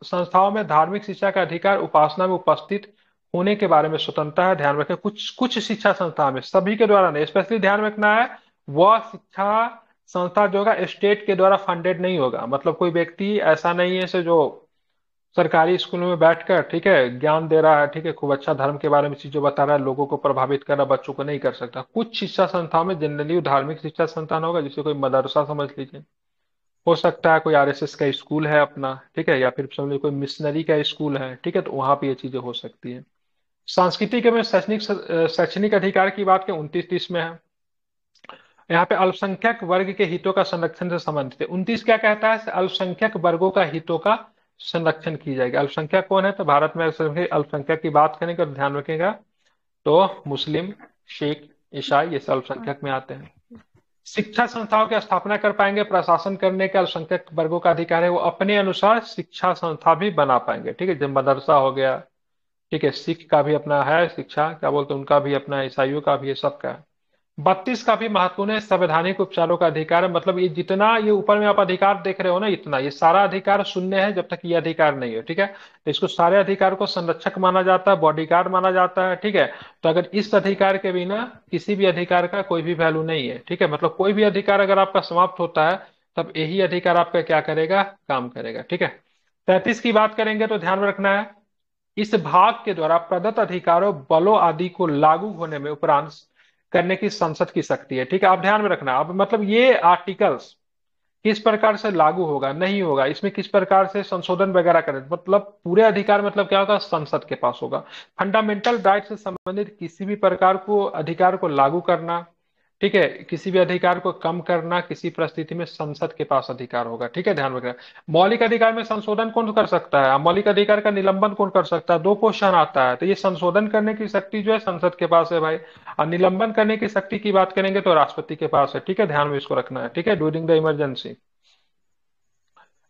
संस्थाओं में धार्मिक शिक्षा का अधिकार, उपासना में उपस्थित होने के बारे में स्वतंत्रता है। ध्यान रखें कुछ कुछ शिक्षा संस्थान में, सभी के द्वारा नहीं, स्पेशली ध्यान रखना है वह शिक्षा संस्था जो होगा स्टेट के द्वारा फंडेड नहीं होगा। मतलब कोई व्यक्ति ऐसा नहीं है से जो सरकारी स्कूलों में बैठकर, ठीक है, ज्ञान दे रहा है, ठीक है, खूब अच्छा धर्म के बारे में चीजें बता रहा है, लोगों को प्रभावित कर रहा है, बच्चों को नहीं कर सकता। कुछ शिक्षा संस्थाओं में जनरली धार्मिक शिक्षा संस्थान होगा, जिसे कोई मदरसा समझ लीजिए, हो सकता है कोई आरएसएस का स्कूल है अपना, ठीक है, या फिर समझ लीजिए कोई मिशनरी का स्कूल है, ठीक है, तो वहां पे ये चीजें हो सकती है। सांस्कृतिक एवं शैक्षणिक अधिकार की बात के 29-30 में है। यहाँ पे अल्पसंख्यक वर्ग के हितों का संरक्षण से संबंधित है। 29 क्या कहता है, अल्पसंख्यक वर्गों का हितों का संरक्षण की जाएगी। अल्पसंख्यक कौन है, तो भारत में अल्पसंख्यक की बात करेंगे तो ध्यान रखेगा तो मुस्लिम, सिख, ईसाई ये सब अल्पसंख्यक में आते हैं। शिक्षा संस्थाओं की स्थापना कर पाएंगे, प्रशासन करने के अल्पसंख्यक वर्गों का अधिकार है, वो अपने अनुसार शिक्षा संस्था भी बना पाएंगे, ठीक है, जब मदरसा हो गया, ठीक है, सिख का भी अपना है शिक्षा, क्या बोलते हैं उनका भी अपना है, ईसाइयों का भी है, सबका है। 32 का भी महत्वपूर्ण है, संवैधानिक उपचारों का अधिकार है। मतलब ये जितना ये ऊपर में आप अधिकार देख रहे हो ना, इतना ये सारा अधिकार शून्य है जब तक ये अधिकार नहीं है, ठीक है। तो इसको सारे अधिकार को संरक्षक माना जाता है, बॉडीगार्ड माना जाता है, ठीक है। तो अगर इस अधिकार के बिना किसी भी अधिकार का कोई भी वैल्यू नहीं है, ठीक है, मतलब कोई भी अधिकार अगर आपका समाप्त होता है तब यही अधिकार आपका क्या करेगा, काम करेगा। ठीक है। 33 की बात करेंगे तो ध्यान में रखना है, इस भाग के द्वारा प्रदत्त अधिकारों बलों आदि को लागू होने में उपरांत करने की संसद की शक्ति है। ठीक है, आप ध्यान में रखना। अब मतलब ये आर्टिकल्स किस प्रकार से लागू होगा, नहीं होगा, इसमें किस प्रकार से संशोधन वगैरह करें, मतलब पूरे अधिकार मतलब क्या होगा, संसद के पास होगा। फंडामेंटल राइट से संबंधित किसी भी प्रकार को अधिकार को लागू करना, ठीक है, किसी भी अधिकार को कम करना, किसी परिस्थिति में संसद के पास अधिकार होगा। ठीक है, ध्यान रखना। मौलिक अधिकार में संशोधन कौन कर सकता है, मौलिक अधिकार का निलंबन कौन कर सकता है, दो क्वेश्चन आता है। तो ये संशोधन करने की शक्ति जो है संसद के पास है भाई, और निलंबन करने की शक्ति की बात करेंगे तो राष्ट्रपति के पास है। ठीक है, ध्यान में इसको रखना है। ठीक है, ड्यूरिंग द इमरजेंसी।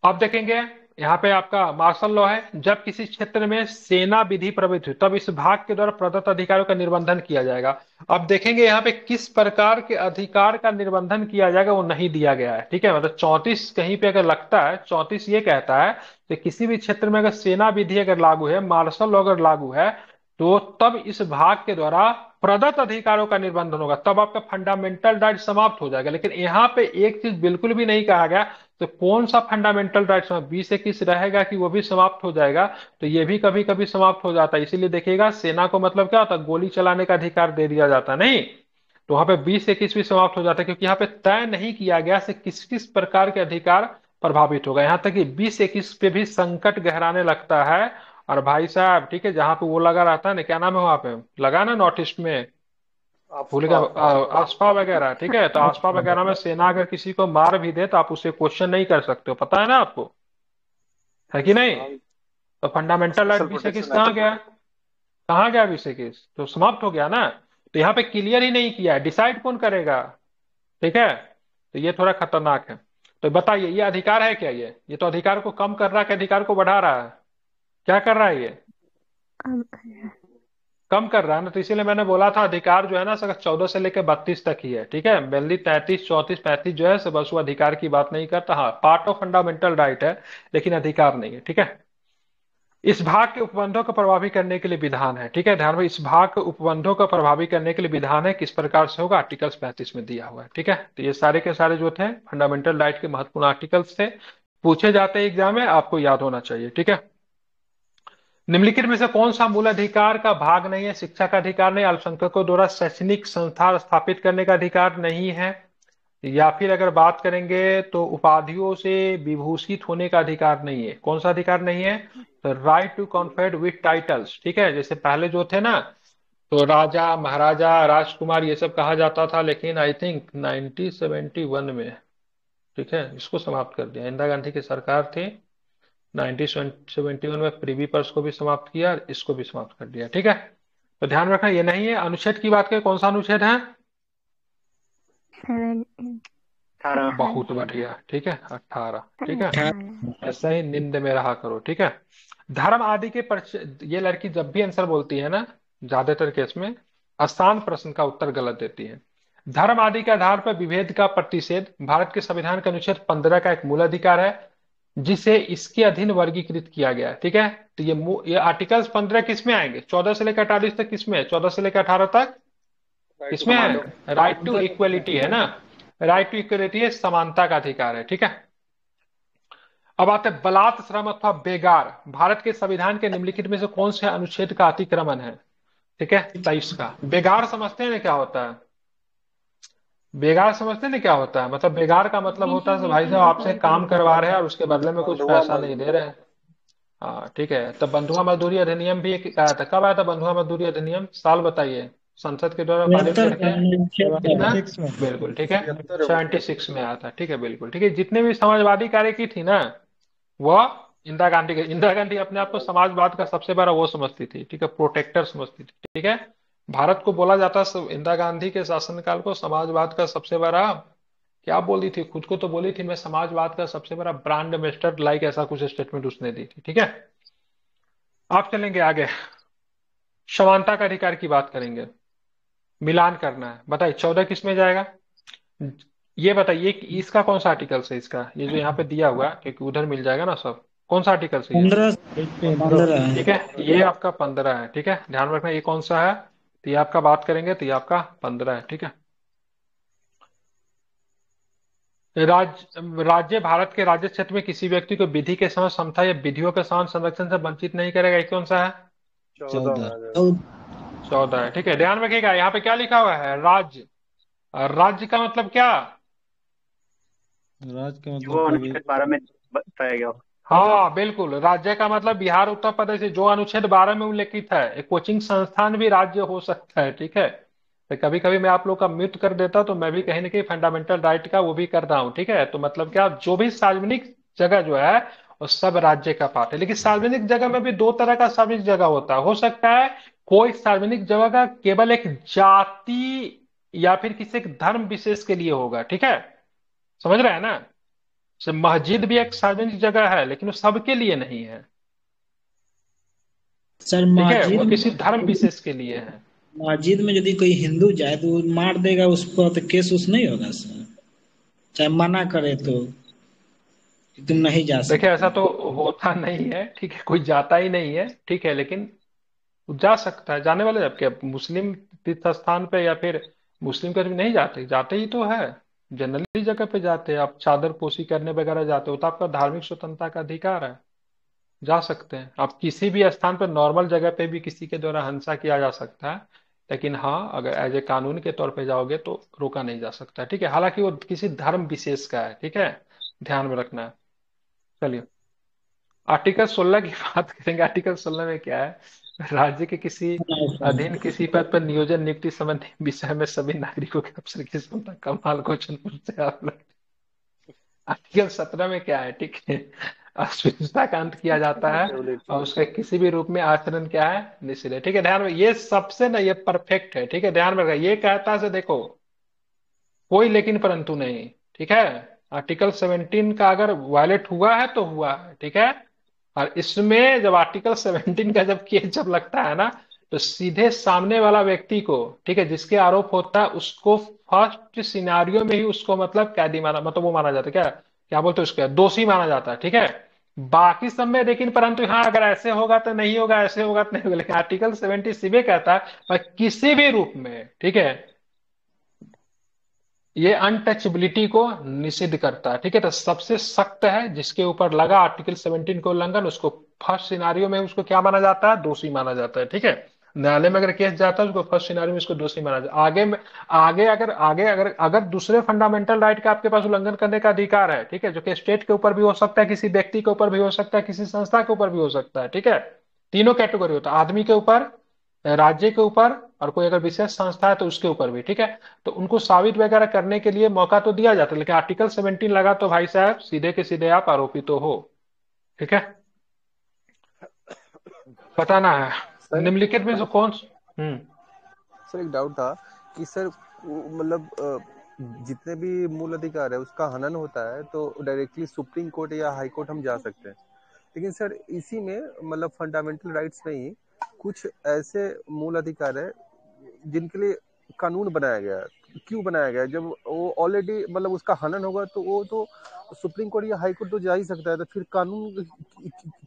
अब देखेंगे यहाँ पे आपका मार्शल लॉ है, जब किसी क्षेत्र में सेना विधि प्रवृत्त हुई तब इस भाग के द्वारा प्रदत्त अधिकारों का निर्बंधन किया जाएगा। अब देखेंगे यहाँ पे किस प्रकार के अधिकार का निर्बंधन किया जाएगा वो नहीं दिया गया है। ठीक है, मतलब 34 कहीं पे अगर लगता है, 34 ये कहता है कि किसी भी क्षेत्र में अगर सेना विधि अगर लागू है, मार्शल लॉ अगर लागू है, तो तब इस भाग के द्वारा प्रदत्त अधिकारों का निर्बंधन होगा, तब आपका फंडामेंटल राइट समाप्त हो जाएगा। लेकिन यहाँ पे एक चीज बिल्कुल भी नहीं कहा गया, तो कौन सा फंडामेंटल राइट 20 21 रहेगा कि वो भी समाप्त हो जाएगा, तो ये भी कभी कभी समाप्त हो जाता है। इसीलिए देखिएगा सेना को मतलब क्या होता है, गोली चलाने का अधिकार दे दिया जाता नहीं, तो वहां पे 20 21 भी समाप्त हो जाता है, क्योंकि यहाँ पे तय नहीं किया गया से किस किस प्रकार के अधिकार प्रभावित होगा। यहाँ तक कि 20 21 पे भी संकट गहराने लगता है। और भाई साहब, ठीक है, जहां पे वो लगा रहता है ना, क्या नाम है वहां पे लगा ना, नॉर्थ ईस्ट में भूल गया, आसपा वगैरह। ठीक है, तो आसपा वगैरह में सेना अगर किसी को मार भी दे तो आप उससे क्वेश्चन नहीं कर सकते हो, पता है ना आपको, है कि नहीं। तो फंडामेंटल राइट स्पेशल 20 21 प्रोटेक्शन कहाँ एक्ट। गया, कहाँ गया 20 21, तो समाप्त हो गया ना। तो यहाँ पे क्लियर ही नहीं किया है, डिसाइड कौन करेगा। ठीक है, तो ये थोड़ा खतरनाक है। तो बताइए ये अधिकार है क्या, ये तो अधिकार को कम कर रहा है कि अधिकार को बढ़ा रहा है, क्या कर रहा है ये, अब कम कर रहा है ना। तो इसीलिए मैंने बोला था अधिकार जो है ना सर 14 से लेकर 32 तक ही है। ठीक है, मेनली 33 34 35 जो है सब बस वो अधिकार की बात नहीं करता, हाँ पार्ट ऑफ फंडामेंटल राइट है, लेकिन अधिकार नहीं है। ठीक है, इस भाग के उपबंधों को प्रभावी करने के लिए विधान है। ठीक है, ध्यान में, इस भाग के उपबंधों को प्रभावी करने के लिए विधान है, किस प्रकार से होगा, आर्टिकल्स 35 में दिया हुआ है। ठीक है, तो ये सारे के सारे जो थे फंडामेंटल राइट के महत्वपूर्ण आर्टिकल्स थे, पूछे जाते हैं एग्जाम में, आपको याद होना चाहिए। ठीक है, निम्नलिखित में से कौन सा मूल अधिकार का भाग नहीं है, शिक्षा का अधिकार नहीं, अल्पसंख्यकों द्वारा शैक्षणिक संस्था स्थापित करने का अधिकार नहीं है, या फिर अगर बात करेंगे तो उपाधियों से विभूषित होने का अधिकार नहीं है। कौन सा अधिकार नहीं है, तो राइट टू कॉन्फेड विथ टाइटल्स। ठीक है, जैसे पहले जो थे ना, तो राजा महाराजा राजकुमार ये सब कहा जाता था, लेकिन आई थिंक 1971 में, ठीक है, इसको समाप्त कर दिया। इंदिरा गांधी की सरकार थी, 1971 में प्रीवी पर्स को भी समाप्त किया, इसको भी समाप्त कर दिया। ठीक है, तो ध्यान रखना ये नहीं है। अनुच्छेद की बात करें, कौन सा अनुच्छेद है, 18 बहुत बढ़िया। ठीक है, 18। ठीक है, ऐसा ही निंद में रहा करो। ठीक है, धर्म आदि के परिचय, ये लड़की जब भी आंसर बोलती है ना, ज्यादातर केस में आसान प्रश्न का उत्तर गलत देती है। धर्म आदि के आधार पर विभेद का प्रतिषेध भारत के संविधान के अनुच्छेद 15 का एक मूल अधिकार है, जिसे इसके अधीन वर्गीकृत किया गया है। ठीक है, तो ये आर्टिकल्स 15 किस में आएंगे, 14 से लेकर 48 तक किसमें है, 14 से लेकर 18 तक किसमें है, राइट टू इक्वलिटी है ना, राइट टू इक्वलिटी है, समानता का अधिकार है। ठीक है, अब आते हैं बलात् श्रम अथवा बेगार, भारत के संविधान के निम्नलिखित में से कौन से अनुच्छेद का अतिक्रमण है। ठीक है, 23 का। बेगार समझते हैं ना क्या होता है, बेगार समझते हैं ना क्या होता है, मतलब बेगार का मतलब होता है भाई साहब आपसे काम करवा रहे हैं और उसके बदले में कुछ पैसा नहीं दे रहे हैं। हाँ ठीक है, तब बंधुआ मजदूरी अधिनियम भी एक आया था। कब आया था बंधुआ मजदूरी अधिनियम, साल बताइए, संसद के द्वारा पारित करके कितना, बिल्कुल ठीक है, 76 में आया था। ठीक है, बिल्कुल ठीक है। जितने भी समाजवादी कार्य की थी ना, वह इंदिरा गांधी के, इंदिरा गांधी अपने आप को समाजवाद का सबसे बड़ा वो समझती थी। ठीक है, प्रोटेक्टर समझती थी। ठीक है, भारत को बोला जाता है इंदिरा गांधी के शासनकाल को समाजवाद का सबसे बड़ा, क्या बोली थी, खुद को तो बोली थी मैं समाजवाद का सबसे बड़ा ब्रांड एम्बेसडर, लाइक ऐसा कुछ स्टेटमेंट उसने दी थी। ठीक है, आप चलेंगे आगे, समानता का अधिकार की बात करेंगे, मिलान करना है। बताइए 14 किस में जाएगा, ये बताइए कि इसका कौन सा आर्टिकल है, इसका ये जो यहाँ पे दिया हुआ है, क्योंकि उधर मिल जाएगा ना सब, कौन सा आर्टिकल है ये, 15 ठीक है, ये आपका 15 है। ठीक है, ध्यान रखना ये कौन सा है, तो ये आपका बात करेंगे तो ये आपका 15 है। ठीक है, राज्य भारत के राज्य क्षेत्र में किसी व्यक्ति को विधि के समय समता या विधियों के समान संरक्षण से वंचित नहीं करेगा। ये कौन सा है? 14 में चौदह आ जाएगा। 14 है। ठीक है, ध्यान रखिएगा यहाँ पे क्या लिखा हुआ है, राज्य। और राज्य का मतलब क्या? राज का जो मतलब कभी अनुच्छेद 12 में बताया गया हो। हाँ बिल्कुल, राज्य का मतलब बिहार उत्तर प्रदेश जो अनुच्छेद 12 में उल्लेखित है। एक कोचिंग संस्थान भी राज्य हो सकता है। ठीक है, तो कभी कभी मैं आप लोग का म्यूट कर देता तो मैं भी कहीं ना कहीं फंडामेंटल राइट का वो भी कर रहा हूँ। ठीक है, तो मतलब क्या, जो भी सार्वजनिक जगह जो है वो सब राज्य का पार्ट है। लेकिन सार्वजनिक जगह में भी दो तरह का सार्वजनिक जगह होता है। हो सकता है कोई सार्वजनिक जगह का केवल एक जाति या फिर किसी एक धर्म विशेष के लिए होगा। ठीक है, समझ रहे हैं ना? जैसे मस्जिद भी एक सार्वजनिक जगह है लेकिन वो सबके लिए नहीं है। सर ठीक है, मस्जिद वो में किसी धर्म विशेष के लिए है। मस्जिद में यदि कोई हिंदू जाए तो वो मार देगा उसको, तो केस उस नहीं होगा सर? चाहे मना करे तो कि तुम नहीं जा देखिए सकते। ऐसा तो होता नहीं है। ठीक है, कोई जाता ही नहीं है। ठीक है, लेकिन जा सकता है। जाने वाले जब क्या मुस्लिम तीर्थ स्थान पे या फिर मुस्लिम कभी नहीं जाते? जाते ही तो है, जनरली जगह पे जाते हैं। आप चादर पोशी करने वगैरह जाते हो तो आपका धार्मिक स्वतंत्रता का अधिकार है, जा सकते हैं। आप किसी भी स्थान पर नॉर्मल जगह पे भी किसी के द्वारा हिंसा किया जा सकता है, लेकिन हाँ अगर एज ए कानून के तौर पे जाओगे तो रोका नहीं जा सकता। ठीक है, हालांकि वो किसी धर्म विशेष का है। ठीक है, ध्यान में रखना है। चलिए आर्टिकल 16 की बात करेंगे। आर्टिकल 16 में क्या है, राज्य के किसी अधीन किसी पद पर नियोजन नियुक्ति संबंधी विषय में सभी नागरिकों के अवसर की क्षमता। कमाल क्वेश्चन पूछते हैं आप लोग। आर्टिकल 17 में क्या है? ठीक है, अस्पृश्यता का अंत किया जाता है और उसका किसी भी रूप में आचरण क्या है, निषिद्ध है। ठीक है, ध्यान में, ये सबसे ना ये परफेक्ट है। ठीक है, ध्यान में रखा, ये कहता है से देखो कोई लेकिन परंतु नहीं। ठीक है, आर्टिकल 17 का अगर वायलेट हुआ है तो हुआ है। ठीक है, और इसमें जब आर्टिकल 17 का जब केस जब लगता है ना, तो सीधे सामने वाला व्यक्ति को, ठीक है, जिसके आरोप होता है उसको फर्स्ट सिनारियो में ही उसको मतलब कैदी माना, मतलब वो माना जाता है, क्या क्या बोलते हैं उसका, दोषी माना जाता है। ठीक है, बाकी सब में लेकिन परंतु हाँ अगर ऐसे होगा तो नहीं होगा, ऐसे होगा तो नहीं होगा। लेकिन आर्टिकल 70 सीबे कहता है भाई किसी भी रूप में, ठीक है, ये अनटचेबिलिटी को निषिद्ध करता है। ठीक है, तो सबसे सख्त है जिसके ऊपर लगा आर्टिकल 17 को उल्लंघन, उसको फर्स्ट सिनारियो में उसको क्या माना जाता है, दोषी माना जाता है। ठीक है, न्यायालय में अगर केस जाता है उसको फर्स्ट सिनारियो में उसको दोषी माना जाता है। आगे में आगे अगर दूसरे फंडामेंटल राइट का आपके पास उल्लंघन करने का अधिकार है, ठीक है, जो कि स्टेट के ऊपर भी हो सकता है, किसी व्यक्ति के ऊपर भी हो सकता है, किसी संस्था के ऊपर भी हो सकता है। ठीक है, तीनों कैटेगरी होता है, आदमी के ऊपर, राज्य के ऊपर, और कोई अगर विशेष संस्था है तो उसके ऊपर भी। ठीक है, तो उनको साबित वगैरह करने के लिए मौका तो दिया जाता है, लेकिन आर्टिकल 17 लगा तो भाई साहब सीधे के सीधे आप आरोपी तो हो। ठीक है, बताना है सर निम्नलिखित में से कौन। हम्म। सर एक डाउट था कि सर मतलब जितने भी मूल अधिकार है उसका हनन होता है तो डायरेक्टली सुप्रीम कोर्ट या हाई कोर्ट हम जा सकते हैं, लेकिन सर इसी में मतलब फंडामेंटल राइट्स में ही कुछ ऐसे मूल अधिकार है जिनके लिए कानून बनाया गया है। क्यों बनाया गया है? जब वो ऑलरेडी मतलब उसका हनन होगा तो वो तो सुप्रीम कोर्ट या हाई कोर्ट तो जा ही सकता है, तो फिर कानून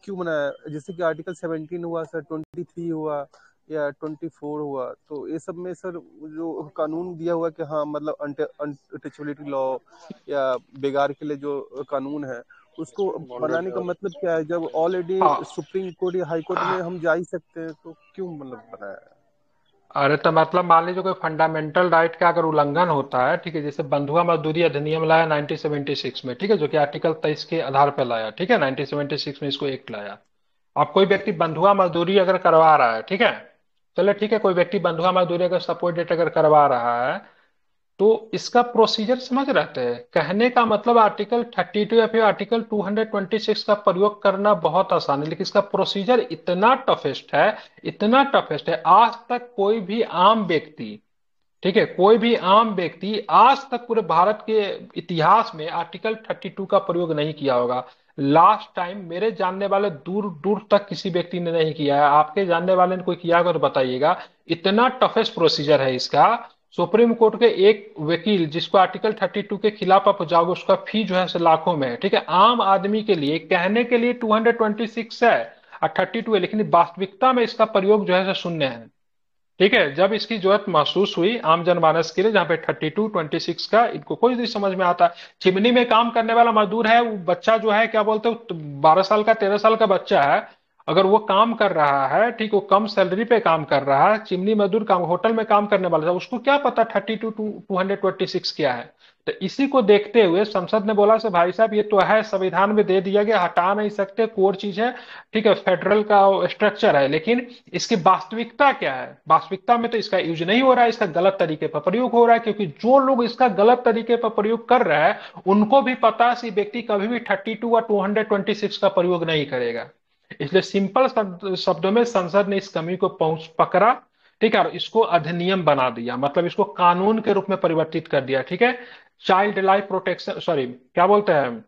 क्यों बनाया? जैसे कि आर्टिकल 17 हुआ सर, 23 हुआ या 24 हुआ, तो ये सब में सर जो कानून दिया हुआ कि हाँ मतलब अनटचेबिलिटी लॉ या बेगार के लिए जो कानून है उसको बनाने का मतलब क्या है? जब ऑलरेडी हाँ, सुप्रीम कोर्ट या हाई कोर्ट में हम जा ही सकते हैं तो क्यों मतलब बनाया है? अरे तो मतलब मान लीजिए कोई फंडामेंटल राइट का अगर उल्लंघन होता है, ठीक है, जैसे बंधुआ मजदूरी अधिनियम लाया 1976 में, ठीक है, जो कि आर्टिकल 23 के आधार पर लाया। ठीक है, 1976 में इसको एक्ट लाया। अब कोई व्यक्ति बंधुआ मजदूरी अगर करवा रहा है, ठीक है, चलो ठीक है, कोई व्यक्ति बंधुआ मजदूरी अगर सपोर्ट डेट अगर करवा रहा है, तो इसका प्रोसीजर समझ रहते हैं। कहने का मतलब आर्टिकल 32 या फिर आर्टिकल 226 का प्रयोग करना बहुत आसान है, लेकिन इसका प्रोसीजर इतना टफेस्ट है, इतना टफेस्ट है, आज तक कोई भी आम व्यक्ति, ठीक है, कोई भी आम व्यक्ति आज तक पूरे भारत के इतिहास में आर्टिकल 32 का प्रयोग नहीं किया होगा। लास्ट टाइम मेरे जानने वाले दूर दूर तक किसी व्यक्ति ने नहीं किया है। आपके जानने वाले ने कोई किया होगा तो बताइएगा। इतना टफेस्ट प्रोसीजर है इसका। सुप्रीम कोर्ट के एक वकील जिसको आर्टिकल 32 के खिलाफ आप जाओगे उसका फी जो है लाखों में है। ठीक है, आम आदमी के लिए कहने के लिए 226 है और 32 है, लेकिन वास्तविकता में इसका प्रयोग जो है शून्य है। ठीक है, जब इसकी जरूरत महसूस हुई आम जनमानस के लिए, जहाँ पे 32, 26 का इनको कोई नहीं समझ में आता। चिमनी में काम करने वाला मजदूर है, वो बच्चा जो है क्या बोलते हैं, 12 साल का 13 साल का बच्चा है, अगर वो काम कर रहा है, ठीक, वो कम सैलरी पे काम कर रहा है, चिमनी मजदूर काम होटल में काम करने वाला था, उसको क्या पता 32 टू 226 क्या है। तो इसी को देखते हुए संसद ने बोला से भाई साहब ये तो है, संविधान में दे दिया गया, हटा नहीं सकते, कोर चीज है, ठीक है, फेडरल का स्ट्रक्चर है, लेकिन इसकी वास्तविकता क्या है, वास्तविकता में तो इसका यूज नहीं हो रहा है, इसका गलत तरीके पर प्रयोग हो रहा है, क्योंकि जो लोग इसका गलत तरीके पर प्रयोग कर रहे हैं उनको भी पता है कि व्यक्ति कभी भी 32 और 226 का प्रयोग नहीं करेगा। इसलिए सिंपल शब्दों में संसद ने इस कमी को पहुंच पकड़ा, ठीक है, और इसको अधिनियम बना दिया, मतलब इसको कानून के रूप में परिवर्तित कर दिया, ठीक है। चाइल्ड लाइफ प्रोटेक्शन, सॉरी क्या बोलते हैं,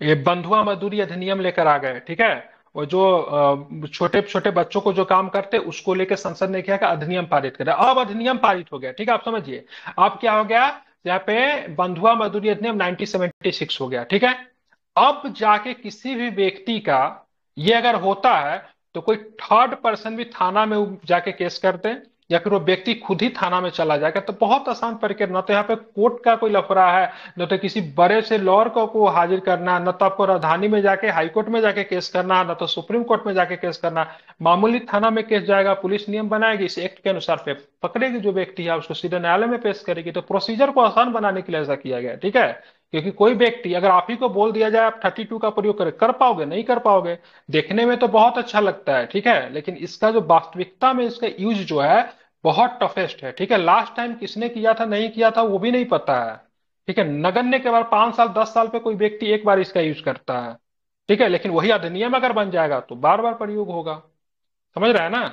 ये बंधुआ मजदूरी अधिनियम लेकर आ गए, ठीक है। वो जो छोटे छोटे बच्चों को जो काम करते उसको लेकर संसद ने क्या, अधिनियम पारित कर दिया। अब अधिनियम पारित हो गया, ठीक है, आप समझिए। अब क्या हो गया, यहाँ पे बंधुआ मजदूरी अधिनियम 1976 हो गया, ठीक है। अब जाके किसी भी व्यक्ति का ये अगर होता है तो कोई थर्ड पर्सन भी थाना में जाके केस करते हैं, या फिर वो व्यक्ति खुद ही थाना में चला जाएगा, तो बहुत आसान प्रक्रिया, ना तो यहाँ पे कोर्ट का कोई लफड़ा है, न तो किसी बड़े से लॉयर को हाजिर करना है, न तो आपको राजधानी में जाके हाई कोर्ट में जाके केस करना है, न तो सुप्रीम कोर्ट में जाके केस करना है। मामूली थाना में केस जाएगा, पुलिस नियम बनाएगी, इस एक्ट के अनुसार पे पकड़ेगी जो व्यक्ति है, उसको सीधे न्यायालय में पेश करेगी। तो प्रोसीजर को आसान बनाने के लिए ऐसा किया गया, ठीक है। क्योंकि कोई व्यक्ति अगर आप ही को बोल दिया जाए आप 32 का प्रयोग करें, कर पाओगे, नहीं कर पाओगे। देखने में तो बहुत अच्छा लगता है, ठीक है, लेकिन इसका जो वास्तविकता में इसका यूज जो है बहुत टफेस्ट है, ठीक है। लास्ट टाइम किसने किया था नहीं किया था वो भी नहीं पता है, ठीक है। नगण्य के बाद 5 साल 10 साल पे कोई व्यक्ति एक बार इसका यूज करता है, ठीक है, लेकिन वही अधिनियम अगर बन जाएगा तो बार बार प्रयोग होगा। समझ रहा है ना।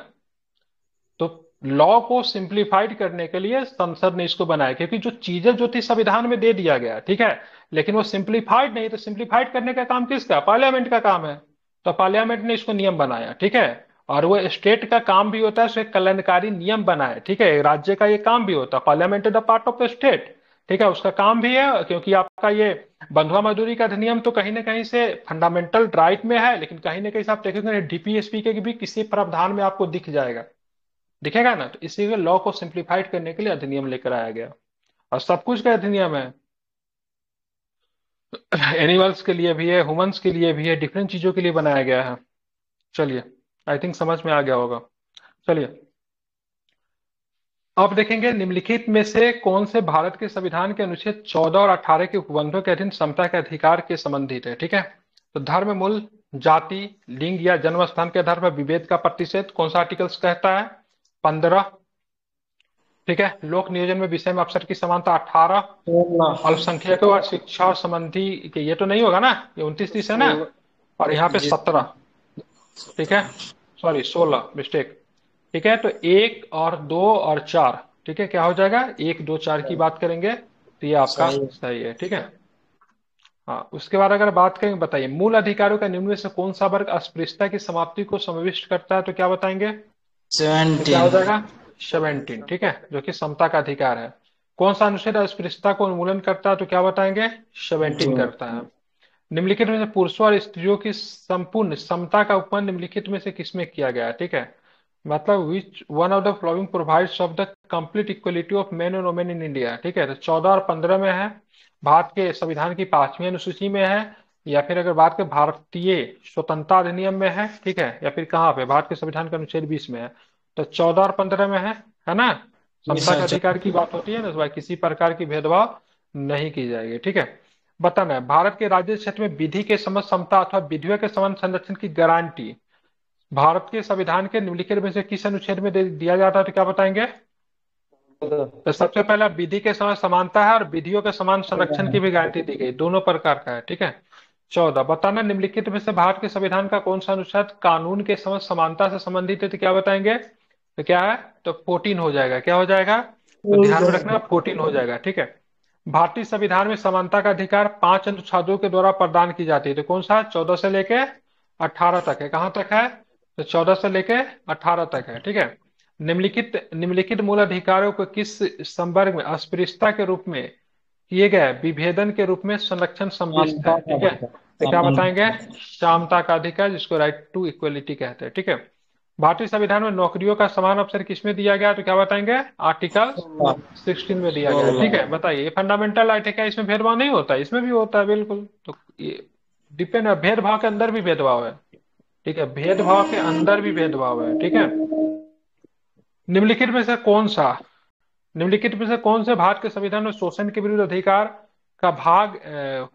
तो लॉ को सिंप्लीफाइड करने के लिए संसद ने इसको बनाया, क्योंकि जो चीजें जो थी संविधान में दे दिया गया, ठीक है, लेकिन वो सिंप्लीफाइड नहीं, तो सिंप्लीफाइड करने का काम किसका, पार्लियामेंट का काम है। तो पार्लियामेंट ने इसको नियम बनाया, ठीक है। और वो स्टेट का काम भी होता है उसके कल्याणकारी नियम बनाए, ठीक है, राज्य का ये काम भी होता है, parliament is the part of the state, ठीक है, उसका काम भी है। क्योंकि आपका ये बंधुआ मजदूरी का अधिनियम तो कहीं ना कहीं से फंडामेंटल राइट में है, लेकिन कहीं ना कहीं से आप देखेंगे डीपीएसपी के भी किसी प्रावधान में आपको दिख जाएगा, दिखेगा ना। तो इसी लॉ को सिंप्लीफाइड करने के लिए अधिनियम लेकर आया गया, और सब कुछ का अधिनियम है। एनिमल्स के लिए भी है, ह्यूमंस के लिए भी है, डिफरेंट चीजों के लिए बनाया गया है। चलिए, आई थिंक समझ में आ गया होगा। चलिए, अब देखेंगे निम्नलिखित में से कौन से भारत के संविधान के अनुच्छेद 14 और 18 के उपबंधों के अधीन समता के अधिकार के संबंधित है, ठीक है। तो धर्म, मूल, जाति, लिंग या जन्म स्थान के आधार पर विभेद का प्रतिषेध कौन सा आर्टिकल्स कहता है, 15, ठीक है। लोक नियोजन में विषय में अवसर की समानता 18, अल्पसंख्यकों और शिक्षा और संबंधी के ये तो नहीं होगा ना, ये 29-30 है ना, और यहाँ पे 17, ठीक है, सॉरी 16 मिस्टेक, ठीक है। तो 1 और 2 और 4, ठीक है, क्या हो जाएगा, 1 2 4 की बात करेंगे तो ये आपका सही है, ठीक है। हाँ, उसके बाद अगर बात करेंगे, बताइए मूल अधिकारों का निम्न में से कौन सा वर्ग अस्पृश्यता की समाप्ति को समाविष्ट करता है, तो क्या बताएंगे, तो क्या हो जाएगा 17, ठीक है, जो कि समता का अधिकार है। कौन सा अनुच्छेद अस्पृश्यता को उन्मूलन करता है, तो क्या बताएंगे 17 करता है। निम्नलिखित में से पुरुषों और स्त्रियों की संपूर्ण समता का उपमान निम्नलिखित में से किसमें किया गया है, ठीक है। मतलब which one of the following provides of the complete equality of main and women in India, ठीक है। तो 14 और 15 में है, भारत के संविधान की 5वीं अनुसूची में है, या फिर अगर बात करें भारतीय स्वतंत्रता अधिनियम में है, ठीक है, या फिर कहाँ पे भारत के संविधान का अनुच्छेद 20 में है। तो 14 और 15 में है ना। समता के अधिकार की बात होती है ना, तो भाई किसी प्रकार की भेदभाव नहीं की जाएगी, ठीक है। बताना है भारत के राज्य क्षेत्र में विधि के समझ समता अथवा विधियों के समान संरक्षण की गारंटी भारत के संविधान के निम्नलिखित में से किस अनुच्छेद में दिया जाता है, तो क्या बताएंगे। तो सबसे पहला विधि के समान समानता है, और विधियों के समान संरक्षण की भी गारंटी दी गई, दोनों प्रकार का है, ठीक है। 14, बताना निम्नलिखित में से भारत के संविधान का कौन सा अनुच्छेद कानून के समझ समानता से संबंधित है, तो क्या बताएंगे, तो क्या है, तो 14 हो जाएगा, क्या हो जाएगा, तो ध्यान में रखना 14 हो जाएगा, ठीक है। भारतीय संविधान में समानता का अधिकार 5 अनुच्छेदों के द्वारा प्रदान की जाती है, तो कौन सा, 14 से लेके 18 तक है, कहां तक है, तो 14 से लेके 18 तक है, ठीक है। निम्नलिखित मूल अधिकारों को किस संवर्ग में अस्पृश्यता के रूप में किए गए विभेदन के रूप में संरक्षण सम्मिलित है, ठीक है। तो क्या बताएंगे, समता का अधिकार, जिसको राइट टू इक्वलिटी कहते हैं, ठीक है। भारतीय संविधान में नौकरियों का समान अवसर किसमें दिया गया, तो क्या बताएंगे, आर्टिकल 16 में दिया गया है। ठीक है, बताइए ये फंडामेंटल राइट है क्या, इसमें भेदभाव नहीं होता, इसमें भी होता है बिल्कुल। तो ये डिपेंड है, भेदभाव के अंदर भी भेदभाव है। ठीक है, भेदभाव के अंदर भी भेदभाव है। ठीक है, निम्नलिखित में से कौन सा, निम्नलिखित में से कौन से भारत के संविधान में शोषण के विरुद्ध अधिकार का भाग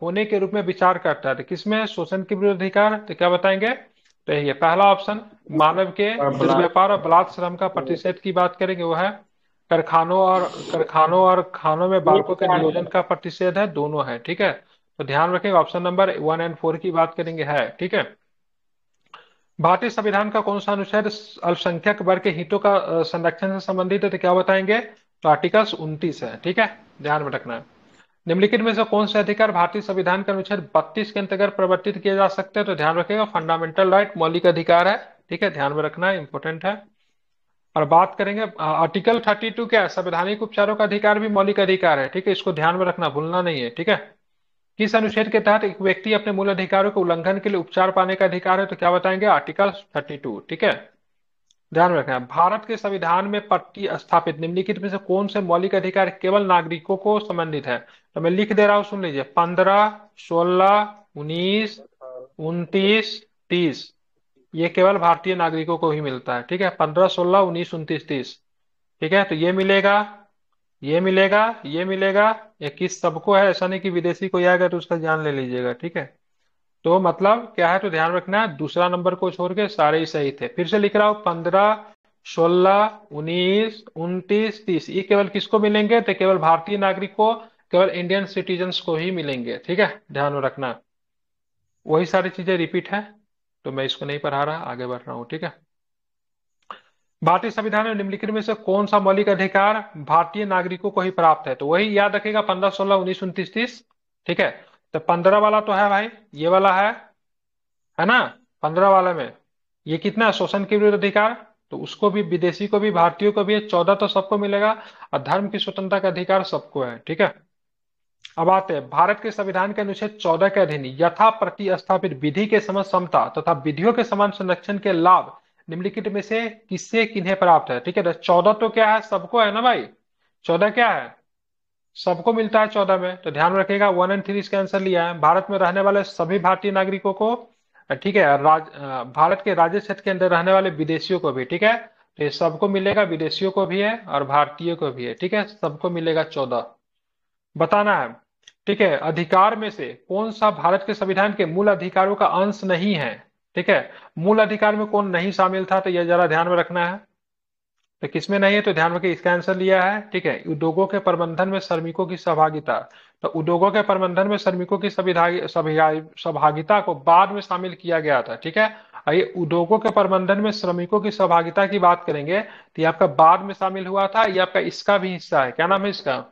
होने के रूप में विचार करता है, तो किसमें है शोषण के विरुद्ध अधिकार, तो क्या बताएंगे, तो ये पहला ऑप्शन मानव के दुर्व्यापार और बलात् श्रम का प्रतिषेध की बात करेंगे, वो है कारखानों और खानों में बालकों के नियोजन का प्रतिषेध है, दोनों है। ठीक है, तो ध्यान रखेंगे ऑप्शन नंबर 1 एंड 4 की बात करेंगे, है। ठीक है, भारतीय संविधान का कौन सा अनुच्छेद अल्पसंख्यक वर्ग के हितों का संरक्षण से संबंधित है, तो क्या बताएंगे, तो आर्टिकल 29 है। ठीक है, ध्यान में रखना है। निम्नलिखित में से कौन से अधिकार भारतीय संविधान के अनुच्छेद 32 के अंतर्गत प्रवर्तित किए जा सकते हैं, तो ध्यान रखिएगा फंडामेंटल राइट, मौलिक अधिकार है। ठीक है, ध्यान में रखना है, इंपॉर्टेंट है। और बात करेंगे आर्टिकल 32 क्या है, संवैधानिक उपचारों का अधिकार भी मौलिक अधिकार है। ठीक है, इसको ध्यान में रखना, भूलना नहीं है। ठीक है, किस अनुच्छेद के तहत एक व्यक्ति अपने मूल अधिकारों के उल्लंघन के लिए उपचार पाने का अधिकार है, तो क्या बताएंगे, आर्टिकल 32। ठीक है, ध्यान में रखना है। भारत के संविधान में प्रति स्थापित निम्नलिखित में से कौन से मौलिक अधिकार केवल नागरिकों को संबंधित है, तो मैं लिख दे रहा हूं, सुन लीजिए, 15, 16, 19, 29, 30, ये केवल भारतीय नागरिकों को ही मिलता है। ठीक है, 15, 16, 19, 29, 30। ठीक है, तो ये मिलेगा, ये मिलेगा, ये मिलेगा, 21 सबको है, ऐसा नहीं कि विदेशी कोई आएगा तो उसका जान ले लीजिएगा। ठीक है, तो मतलब क्या है, तो ध्यान रखना है, दूसरा नंबर को छोड़ के सारे ही सही थे। फिर से लिख रहा हूं, 15, 16, 19, 29, 30, ये केवल किसको मिलेंगे, तो केवल भारतीय नागरिक को, केवल इंडियन सिटीजन्स को ही मिलेंगे। ठीक है, ध्यान में रखना, वही सारी चीजें रिपीट है, तो मैं इसको नहीं पढ़ा रहा, आगे बढ़ रहा हूँ। ठीक है, भारतीय संविधान में निम्नलिखित में से कौन सा मौलिक अधिकार भारतीय नागरिकों को ही प्राप्त है, तो वही याद रखेगा, 15, 16, 19, 29, 30। ठीक है, तो 15 वाला तो है भाई, ये वाला है ना, 15 वाले में ये कितना है, शोषण के विरुद्ध अधिकार, तो उसको भी, विदेशी को भी, भारतीयों को भी, 14 तो सबको मिलेगा, और धर्म की स्वतंत्रता का अधिकार सबको है। ठीक है, अब आते हैं भारत के संविधान के अनुच्छेद 14 के अधीन यथा प्रतिस्थापित विधि के समान समता तथा विधियों के समान संरक्षण के लाभ निम्नलिखित में से किससे किन्हें प्राप्त है। ठीक है, तो 14 तो क्या है, सबको है ना भाई, 14 क्या है, सबको मिलता है 14 में। तो ध्यान रखिएगा 1 एंड 3 इसका आंसर लिया है, भारत में रहने वाले सभी भारतीय नागरिकों को। ठीक है, भारत के राज्य क्षेत्र के अंदर रहने वाले विदेशियों को भी। ठीक है, तो ये सबको मिलेगा, विदेशियों को भी है और भारतीय को भी है। ठीक है, सबको मिलेगा 14, बताना है। ठीक है, अधिकार में से कौन सा भारत के संविधान के मूल अधिकारों का अंश नहीं है। ठीक है, मूल अधिकार में कौन नहीं शामिल था, तो यह जरा ध्यान में रखना है, तो किसमें नहीं है, तो ध्यान रखिए, इसका आंसर लिया है। ठीक है, उद्योगों के प्रबंधन में श्रमिकों की सहभागिता, तो उद्योगों के प्रबंधन में श्रमिकों की सहभागिता को बाद में शामिल किया गया था। ठीक है, ये उद्योगों के प्रबंधन में श्रमिकों की सहभागिता की बात करेंगे, तो ये आपका बाद में शामिल हुआ था, ये आपका इसका भी हिस्सा है, क्या नाम है इसका,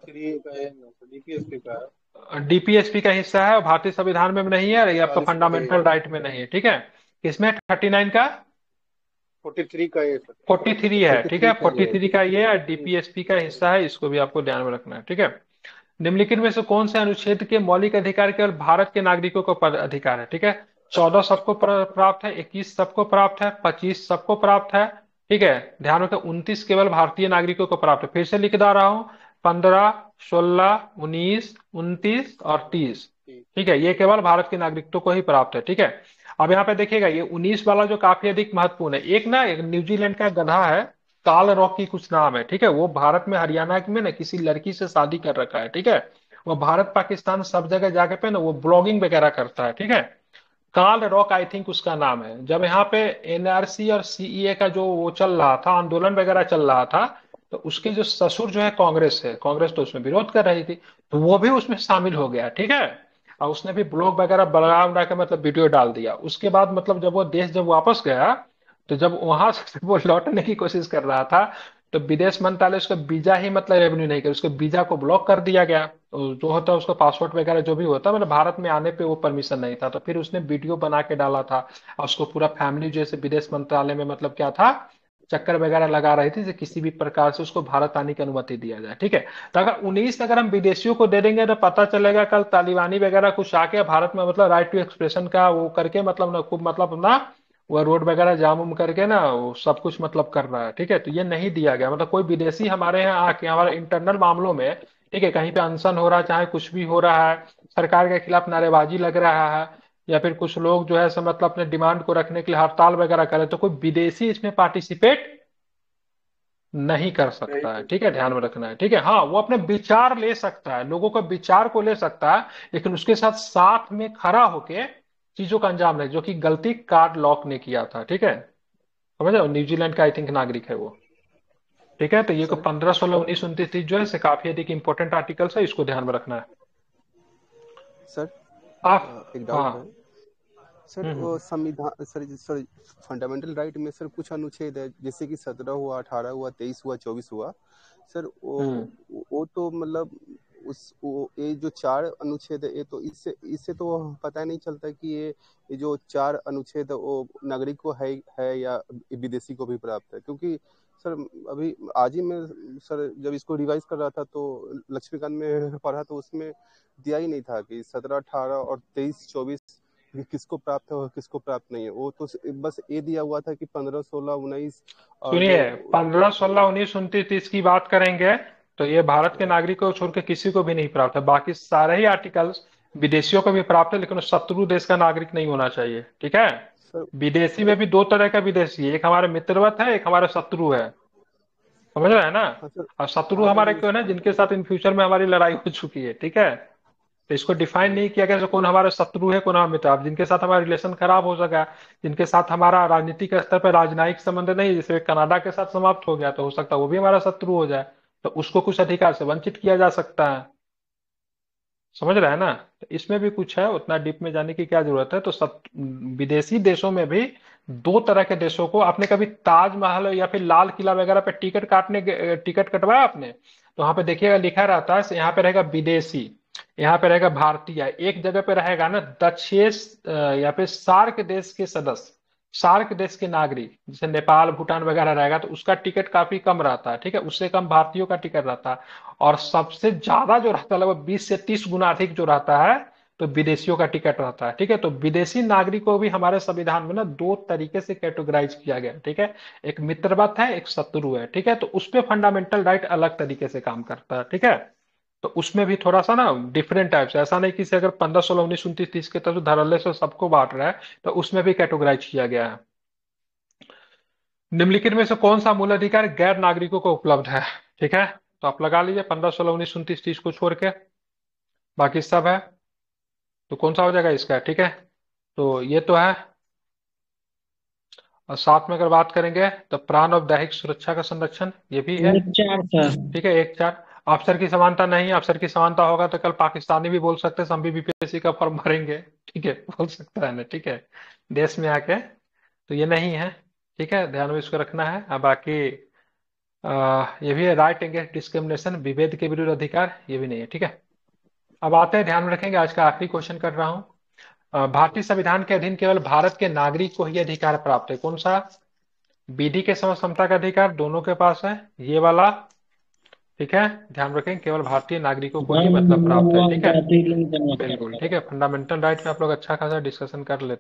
डीपीएसपी का हिस्सा है, और भारतीय संविधान में नहीं है, और ये आपका फंडामेंटल राइट में नहीं है। ठीक है, किसमें 39 का 43 का ये 43 है। ठीक है, 43 का ये डीपीएसपी का हिस्सा है, इसको भी आपको ध्यान में रखना है। ठीक है, निम्नलिखित में से कौन से अनुच्छेद के मौलिक अधिकार केवल भारत के नागरिकों को अधिकार है। ठीक है, 14 सबको प्राप्त है, 21 सबको प्राप्त है, 25 सबको प्राप्त है। ठीक है, ध्यान रखें 29 केवल भारतीय नागरिकों को प्राप्त है। फिर से लिख दे रहा हूं, 15, 16, 19, 29 और 30। ठीक है, ये केवल भारत के नागरिकों को ही प्राप्त है। ठीक है, अब यहाँ पे देखिएगा ये 19 वाला जो काफी अधिक महत्वपूर्ण है, एक ना, एक न्यूजीलैंड का गधा है, काल रॉक की कुछ नाम है। ठीक है, वो भारत में हरियाणा में ना किसी लड़की से शादी कर रखा है। ठीक है, वो भारत पाकिस्तान सब जगह जाके पे ना वो ब्लॉगिंग वगैरह करता है। ठीक है, काल रॉक आई थिंक उसका नाम है। जब यहाँ पे एनआरसी और सीईए का जो वो चल रहा था, आंदोलन वगैरह चल रहा था, तो उसके जो ससुर जो है कांग्रेस है, कांग्रेस तो उसमें विरोध कर रही थी, तो वो भी उसमें शामिल हो गया। ठीक है, और उसने भी ब्लॉग वगैरह बना के मतलब वीडियो डाल दिया। उसके बाद मतलब जब वो देश जब वापस गया, तो जब वहां से वो लौटने की कोशिश कर रहा था, तो विदेश मंत्रालय उसका वीजा ही मतलब रेवेन्यू नहीं कर, उसके वीजा को ब्लॉक कर दिया गया। तो जो होता है उसका पासपोर्ट वगैरह जो भी होता है, मतलब भारत में आने पे वो परमिशन नहीं था, तो फिर उसने वीडियो बना के डाला था, और उसको पूरा फैमिली जैसे विदेश मंत्रालय में मतलब क्या था, चक्कर वगैरह लगा रही थी कि किसी भी प्रकार से उसको भारत आने की अनुमति दिया जाए। ठीक है, तो अगर 19 अगर हम विदेशियों को दे देंगे, तो पता चलेगा कल तालिबानी वगैरह कुछ आके भारत में मतलब राइट टू एक्सप्रेशन का वो करके मतलब ना खूब मतलब ना वह रोड वगैरह जाम उम करके ना वो सब कुछ मतलब कर रहा है। ठीक है, तो ये नहीं दिया गया। मतलब कोई विदेशी हमारे यहाँ आके हमारे इंटरनल मामलों में, ठीक है, कहीं पे अनशन हो रहा है, चाहे कुछ भी हो रहा है, सरकार के खिलाफ नारेबाजी लग रहा है, या फिर कुछ लोग जो है सो मतलब अपने डिमांड को रखने के लिए हड़ताल वगैरह करे, तो कोई विदेशी इसमें पार्टिसिपेट नहीं कर नहीं सकता है। कर ठीक है, सकता। ध्यान में रखना है। ठीक है, हाँ, वो अपने विचार ले सकता है, लोगों के विचार को ले सकता है, लेकिन उसके साथ साथ में खड़ा होके चीजों का अंजाम नहीं, जो कि गलती कार्ड लॉक ने किया था। ठीक है, समझ रहे हो, न्यूजीलैंड का आई थिंक नागरिक है वो। ठीक है, तो ये को सर 15, 16, 19, 29, 30 जो है से काफी अधिक इंपॉर्टेंट आर्टिकल्स है, इसको ध्यान में रखना है। सर आप, एक हाँ। डाउट है सर। वो संविधान सर सर फंडामेंटल राइट में सर कुछ अनुच्छेद है, जैसे कि 17 हुआ, 18 हुआ, 23 हुआ, 24 हुआ सर। हम्म वो तो मतलब ये जो 4 अनुच्छेद है, ये तो इससे इससे तो पता नहीं चलता कि ये जो 4 अनुच्छेद है वो नागरिक को है या विदेशी को भी प्राप्त है। क्योंकि सर अभी आज ही मैं सर जब इसको रिवाइज कर रहा था तो लक्ष्मीकांत में पढ़ा, तो उसमें दिया ही नहीं था कि 17, 18 और 23, 24 कि किसको प्राप्त है और किसको प्राप्त नहीं है। वो तो बस ये दिया हुआ था कि 15, 16, 19 और जो सुनिए, 15, 16, 19, 29, 30 की बात करेंगे तो ये भारत के नागरिकों को छोड़ के किसी को भी नहीं प्राप्त है। बाकी सारे ही आर्टिकल्स विदेशियों को भी प्राप्त है, लेकिन वो शत्रु देश का नागरिक नहीं होना चाहिए। ठीक है, सर विदेशी में भी दो तरह का विदेशी है, एक हमारे मित्रवत है, एक हमारे शत्रु है। समझ रहे हैं ना। हाँ सर। और शत्रु हाँ सर हमारे लेकिन कौन है, जिनके साथ इन फ्यूचर में हमारी लड़ाई हो चुकी है। ठीक है, तो इसको डिफाइन नहीं किया गया कि कौन हमारा शत्रु है, कौन हमारा मित्र। अब जिनके साथ हमारा रिलेशन खराब हो सका, जिनके साथ हमारा राजनीतिक स्तर पर राजनयिक संबंध नहीं, जैसे कनाडा के साथ समाप्त हो गया, तो हो सकता है वो भी हमारा शत्रु हो जाए, तो उसको कुछ अधिकार से वंचित किया जा सकता है। समझ रहे हैं ना। तो इसमें भी कुछ है, उतना डीप में जाने की क्या जरूरत है। तो विदेशी देशों में भी दो तरह के देशों को, आपने कभी ताजमहल या फिर लाल किला वगैरह पे टिकट कटवाया आपने, तो वहां पे देखिएगा लिखा रहता है, यहाँ पे रहेगा विदेशी, यहाँ पे रहेगा भारतीय, एक जगह पे रहेगा ना दक्षेश या फिर सार्क देश के सदस्य, सार्क देश के नागरिक, जैसे नेपाल भूटान वगैरह रहेगा, तो उसका टिकट काफी कम रहता है। ठीक है, उससे कम भारतीयों का टिकट रहता है। और सबसे ज्यादा जो रहता है लगभग 20 से 30 गुना अधिक जो रहता है, तो विदेशियों का टिकट रहता है। ठीक है, तो विदेशी नागरिकों को भी हमारे संविधान में ना दो तरीके से कैटेगराइज किया गया है। ठीक है, एक मित्रवत है, एक शत्रु है। ठीक है, तो उसपे फंडामेंटल राइट अलग तरीके से काम करता है। ठीक है, तो उसमें भी थोड़ा सा ना डिफरेंट टाइप से, ऐसा नहीं कि से अगर 15, 16, 19, 29, 30 के तरह धड़ल्ले से सबको बांट रहा है, तो उसमें भी कैटेगराइज किया गया है। निम्नलिखित में से कौन सा मूल अधिकार गैर नागरिकों को उपलब्ध है। ठीक है, तो आप लगा लीजिए 15, 16, 19, 29, 30 को छोड़ के बाकी सब है, तो कौन सा हो जाएगा इसका। ठीक है, तो ये तो है। और साथ में अगर बात करेंगे तो प्राण और दैहिक सुरक्षा का संरक्षण ये भी है। एक चार सर। ठीक है, एक चार। अफसर की समानता नहीं, अफसर की समानता होगा तो कल पाकिस्तानी भी बोल सकते हैं हम भी बीपीएससी का फॉर्म भरेंगे। ठीक है, बोल सकता है ना। ठीक है, देश में आके, तो ये नहीं है। ठीक है, ध्यान में इसको रखना है। अब बाकी ये भी है, राइट अगेंस्ट डिस्क्रिमिनेशन, विभेद के विरुद्ध अधिकार, ये भी नहीं है। ठीक है, अब आते हैं, ध्यान में रखेंगे, आज का आखिरी क्वेश्चन कर रहा हूँ। भारतीय संविधान के अधीन केवल भारत के नागरिक को ही अधिकार प्राप्त है, कौन सा। विधि के समय समता का अधिकार दोनों के पास है, ये वाला। ठीक है, ध्यान रखें, केवल भारतीय नागरिकों को ही धर्म मतलब प्राप्त है। निरंकुश ठीक है, जाति लिंग जन्मसिद्ध बिल्कुल। ठीक है, अधिकार। फंडामेंटल राइट पे आप लोग अच्छा खासा डिस्कशन कर लेते हैं।